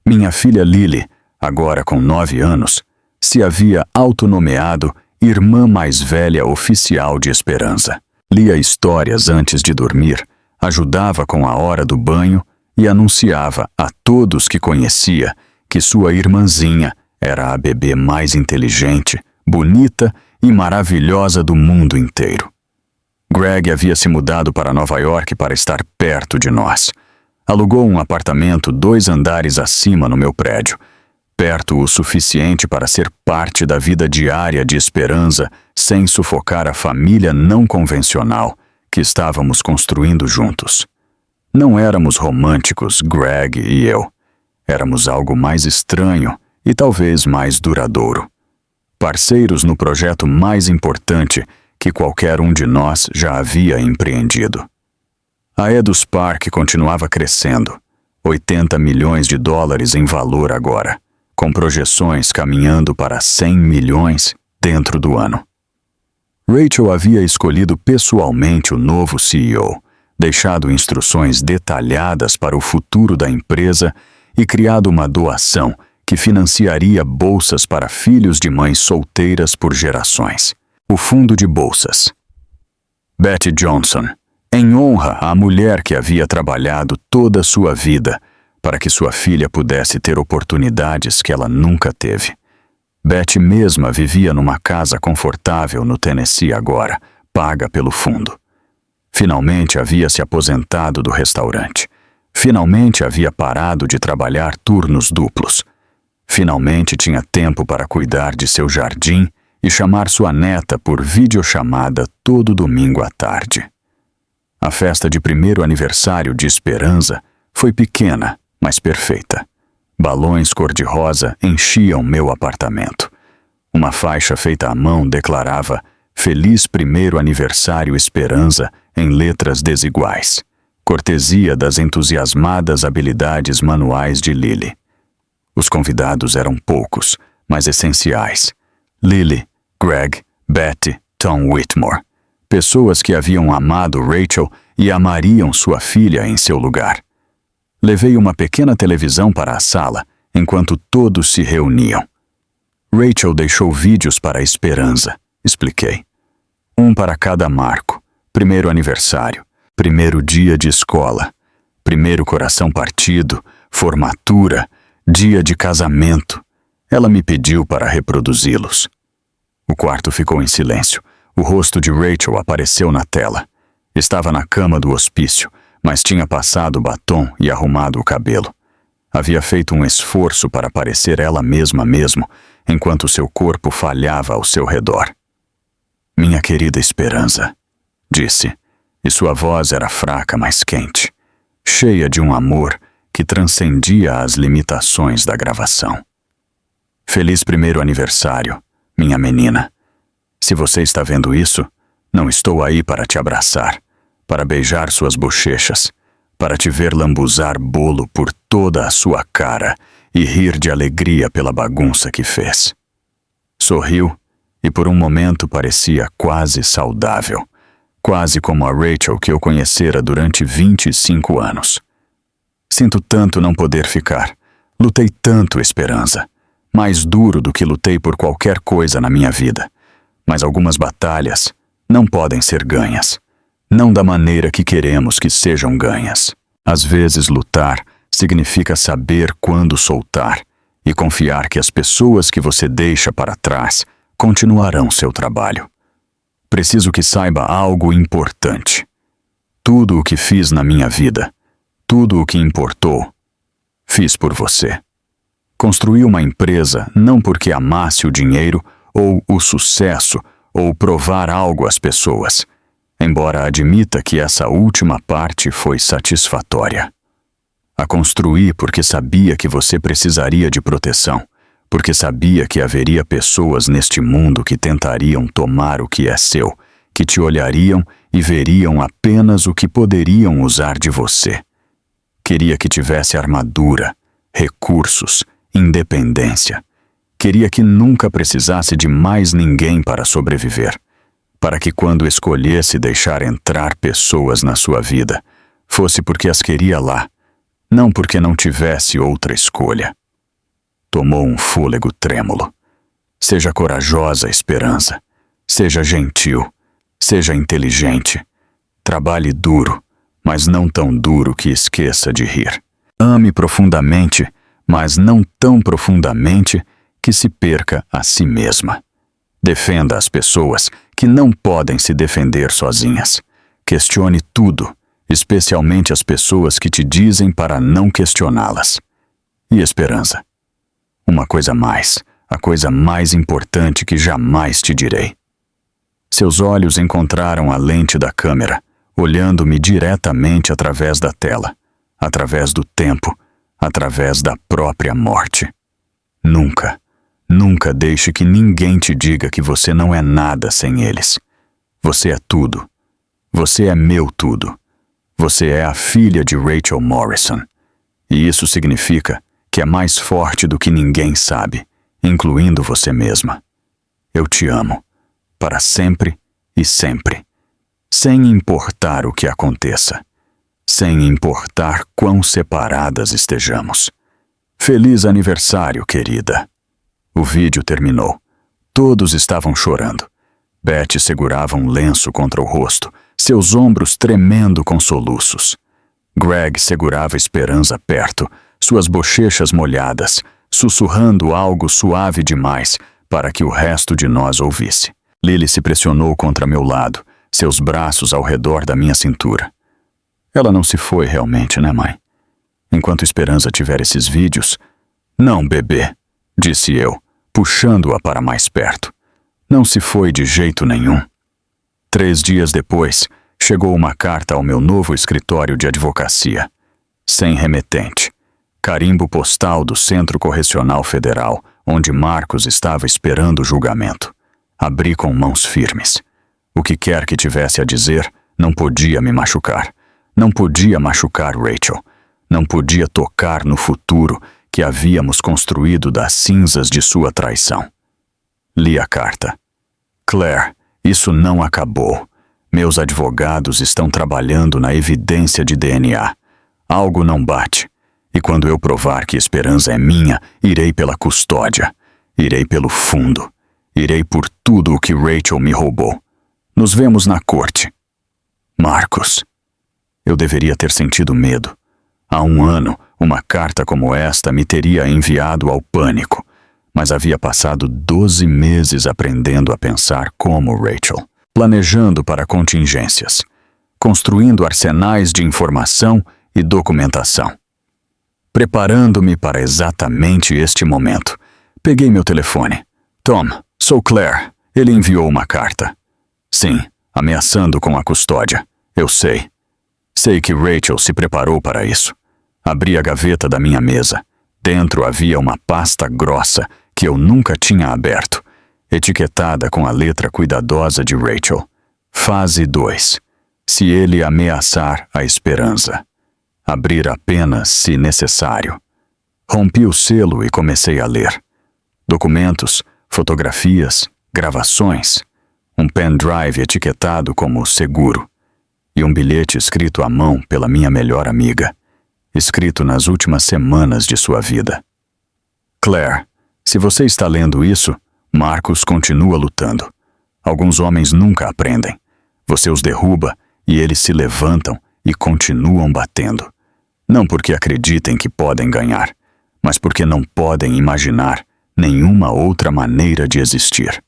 Minha filha Lily, agora com 9 anos, se havia autonomeado irmã mais velha oficial de Esperança. Lia histórias antes de dormir, ajudava com a hora do banho e anunciava a todos que conhecia que sua irmãzinha era a bebê mais inteligente, bonita e maravilhosa do mundo inteiro. Greg havia se mudado para Nova York para estar perto de nós. Alugou um apartamento 2 andares acima no meu prédio, perto o suficiente para ser parte da vida diária de Esperança sem sufocar a família não convencional que estávamos construindo juntos. Não éramos românticos, Greg e eu. Éramos algo mais estranho e talvez mais duradouro. Parceiros no projeto mais importante que qualquer um de nós já havia empreendido. A Edus Park continuava crescendo, 80 milhões de dólares em valor agora, com projeções caminhando para 100 milhões dentro do ano. Rachel havia escolhido pessoalmente o novo CEO, deixado instruções detalhadas para o futuro da empresa e criado uma doação que financiaria bolsas para filhos de mães solteiras por gerações. O Fundo de Bolsas. Betty Johnson, em honra à mulher que havia trabalhado toda a sua vida para que sua filha pudesse ter oportunidades que ela nunca teve. Betty mesma vivia numa casa confortável no Tennessee agora, paga pelo fundo. Finalmente havia se aposentado do restaurante. Finalmente havia parado de trabalhar turnos duplos. Finalmente tinha tempo para cuidar de seu jardim e chamar sua neta por videochamada todo domingo à tarde. A festa de 1º aniversário de Esperança foi pequena, mas perfeita. Balões cor-de-rosa enchiam meu apartamento. Uma faixa feita à mão declarava Feliz 1º Aniversário Esperança em letras desiguais, cortesia das entusiasmadas habilidades manuais de Lily. Os convidados eram poucos, mas essenciais. Lily, Greg, Betty, Tom Whitmore. Pessoas que haviam amado Rachel e amariam sua filha em seu lugar. Levei uma pequena televisão para a sala, enquanto todos se reuniam. Rachel deixou vídeos para a Esperança, expliquei. Um para cada marco. 1º aniversário, 1º dia de escola, 1º coração partido, formatura, dia de casamento. Ela me pediu para reproduzi-los. O quarto ficou em silêncio. O rosto de Rachel apareceu na tela. Estava na cama do hospício, mas tinha passado o batom e arrumado o cabelo. Havia feito um esforço para parecer ela mesma mesmo, enquanto seu corpo falhava ao seu redor. "Minha querida Esperança", disse, e sua voz era fraca, mas quente, cheia de um amor que transcendia as limitações da gravação. "Feliz primeiro aniversário, minha menina. Se você está vendo isso, não estou aí para te abraçar, para beijar suas bochechas, para te ver lambuzar bolo por toda a sua cara e rir de alegria pela bagunça que fez." Sorriu e por um momento parecia quase saudável, quase como a Rachel que eu conhecera durante 25 anos. "Sinto tanto não poder ficar. Lutei tanto, Esperança. Mais duro do que lutei por qualquer coisa na minha vida. Mas algumas batalhas não podem ser ganhas. Não da maneira que queremos que sejam ganhas. Às vezes lutar significa saber quando soltar e confiar que as pessoas que você deixa para trás continuarão seu trabalho. Preciso que saiba algo importante. Tudo o que fiz na minha vida, tudo o que importou, fiz por você. Construí uma empresa não porque amasse o dinheiro ou o sucesso ou provar algo às pessoas, embora admita que essa última parte foi satisfatória. A construí porque sabia que você precisaria de proteção, porque sabia que haveria pessoas neste mundo que tentariam tomar o que é seu, que te olhariam e veriam apenas o que poderiam usar de você. Queria que tivesse armadura, recursos, independência. Queria que nunca precisasse de mais ninguém para sobreviver, para que quando escolhesse deixar entrar pessoas na sua vida, fosse porque as queria lá, não porque não tivesse outra escolha. Tomou um fôlego trêmulo. Seja corajosa, Esperança. Seja gentil. Seja inteligente. Trabalhe duro, mas não tão duro que esqueça de rir. Ame profundamente, mas não tão profundamente que se perca a si mesma. Defenda as pessoas que não podem se defender sozinhas. Questione tudo, especialmente as pessoas que te dizem para não questioná-las. E Esperança, uma coisa mais, a coisa mais importante que jamais te direi. Seus olhos encontraram a lente da câmera, olhando-me diretamente através da tela, através do tempo, através da própria morte. Nunca, nunca deixe que ninguém te diga que você não é nada sem eles. Você é tudo. Você é meu tudo. Você é a filha de Rachel Morrison. E isso significa que é mais forte do que ninguém sabe, incluindo você mesma. Eu te amo, para sempre e sempre, sem importar o que aconteça, sem importar quão separadas estejamos. Feliz aniversário, querida. O vídeo terminou. Todos estavam chorando. Betty segurava um lenço contra o rosto, seus ombros tremendo com soluços. Greg segurava Esperança perto, suas bochechas molhadas, sussurrando algo suave demais para que o resto de nós ouvisse. Lily se pressionou contra meu lado, seus braços ao redor da minha cintura. Ela não se foi realmente, né, mãe? Enquanto Esperança tiver esses vídeos... Não, bebê, disse eu, puxando-a para mais perto. Não se foi de jeito nenhum. 3 dias depois, chegou uma carta ao meu novo escritório de advocacia. Sem remetente. Carimbo postal do Centro Correcional Federal, onde Marcos estava esperando o julgamento. Abri com mãos firmes. O que quer que tivesse a dizer, não podia me machucar. Não podia machucar Rachel. Não podia tocar no futuro que havíamos construído das cinzas de sua traição. Li a carta. Claire, isso não acabou. Meus advogados estão trabalhando na evidência de DNA. Algo não bate. E quando eu provar que Esperança é minha, irei pela custódia. Irei pelo fundo. Irei por tudo o que Rachel me roubou. Nos vemos na corte. Marcos. Eu deveria ter sentido medo. Há 1 ano, uma carta como esta me teria enviado ao pânico. Mas havia passado 12 meses aprendendo a pensar como Rachel. Planejando para contingências. construindo arsenais de informação e documentação. Preparando-me para exatamente este momento, peguei meu telefone. Tom, sou Claire. Ele enviou uma carta. Sim, ameaçando com a custódia. Eu sei. Sei que Rachel se preparou para isso. Abri a gaveta da minha mesa. Dentro havia uma pasta grossa que eu nunca tinha aberto, etiquetada com a letra cuidadosa de Rachel. Fase 2. Se ele ameaçar a esperança. Abrir apenas se necessário. Rompi o selo e comecei a ler. Documentos, fotografias, gravações. Um pendrive etiquetado como seguro. E um bilhete escrito à mão pela minha melhor amiga. Escrito nas últimas semanas de sua vida. Claire, se você está lendo isso, Marcos continua lutando. Alguns homens nunca aprendem. Você os derruba e eles se levantam e continuam batendo. Não porque acreditem que podem ganhar, mas porque não podem imaginar nenhuma outra maneira de existir.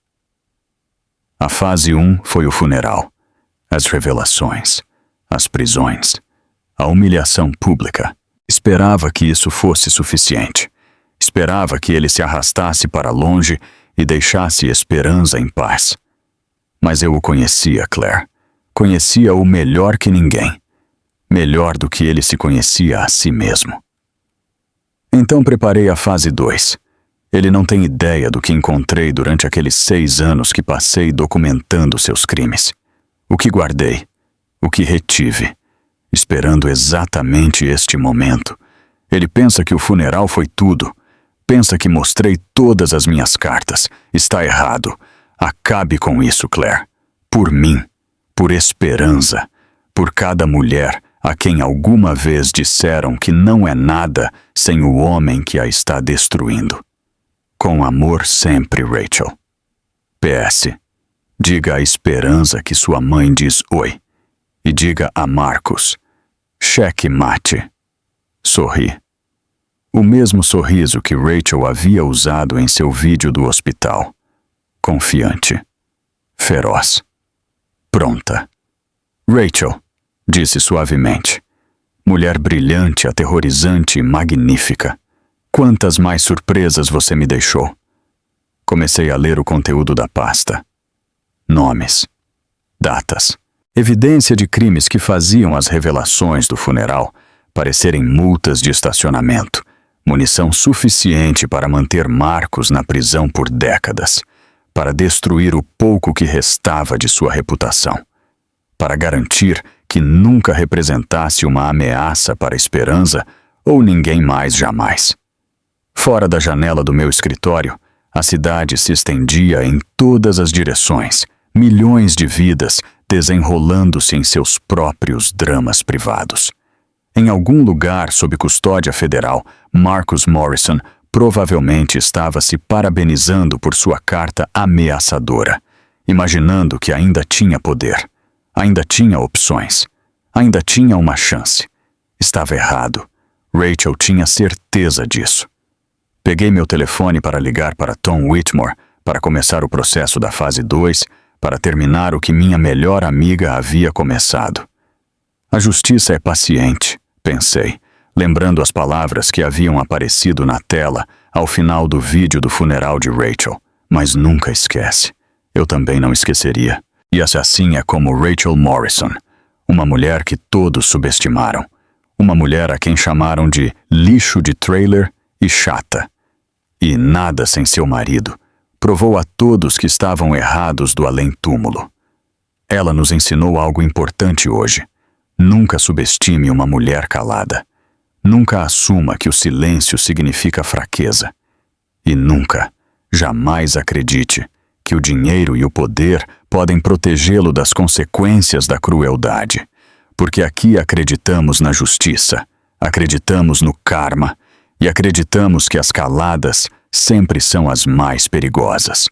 A fase 1 foi o funeral, as revelações, as prisões, a humilhação pública. Esperava que isso fosse suficiente. Esperava que ele se arrastasse para longe e deixasse Esperança em paz. Mas eu o conhecia, Claire. Conhecia-o melhor que ninguém. Melhor do que ele se conhecia a si mesmo. Então preparei a fase 2. Ele não tem ideia do que encontrei durante aqueles 6 anos que passei documentando seus crimes. O que guardei, o que retive, esperando exatamente este momento. Ele pensa que o funeral foi tudo. Pensa que mostrei todas as minhas cartas. Está errado. Acabe com isso, Claire. Por mim, por Esperança, por cada mulher a quem alguma vez disseram que não é nada sem o homem que a está destruindo. Com amor sempre, Rachel. PS. Diga a Esperança que sua mãe diz oi. E diga a Marcos. Cheque mate. Sorri. O mesmo sorriso que Rachel havia usado em seu vídeo do hospital. Confiante. Feroz. Pronta. Rachel, disse suavemente. Mulher brilhante, aterrorizante e magnífica. Quantas mais surpresas você me deixou. Comecei a ler o conteúdo da pasta. Nomes. Datas. Evidência de crimes que faziam as revelações do funeral parecerem multas de estacionamento. Munição suficiente para manter Marcos na prisão por décadas. Para destruir o pouco que restava de sua reputação. Para garantir que nunca representasse uma ameaça para Esperança ou ninguém mais jamais. Fora da janela do meu escritório, a cidade se estendia em todas as direções, milhões de vidas desenrolando-se em seus próprios dramas privados. Em algum lugar sob custódia federal, Marcus Morrison provavelmente estava se parabenizando por sua carta ameaçadora, imaginando que ainda tinha poder, ainda tinha opções, ainda tinha uma chance. Estava errado. Rachel tinha certeza disso. Peguei meu telefone para ligar para Tom Whitmore, para começar o processo da fase 2, para terminar o que minha melhor amiga havia começado. A justiça é paciente, pensei, lembrando as palavras que haviam aparecido na tela ao final do vídeo do funeral de Rachel, mas nunca esquece. Eu também não esqueceria. E assim é como Rachel Morrison, uma mulher que todos subestimaram, uma mulher a quem chamaram de lixo de trailer e chata. E nada sem seu marido, provou a todos que estavam errados do além-túmulo. Ela nos ensinou algo importante hoje. Nunca subestime uma mulher calada. Nunca assuma que o silêncio significa fraqueza. E nunca, jamais acredite que o dinheiro e o poder podem protegê-lo das consequências da crueldade. Porque aqui acreditamos na justiça, acreditamos no karma e acreditamos que as caladas sempre são as mais perigosas.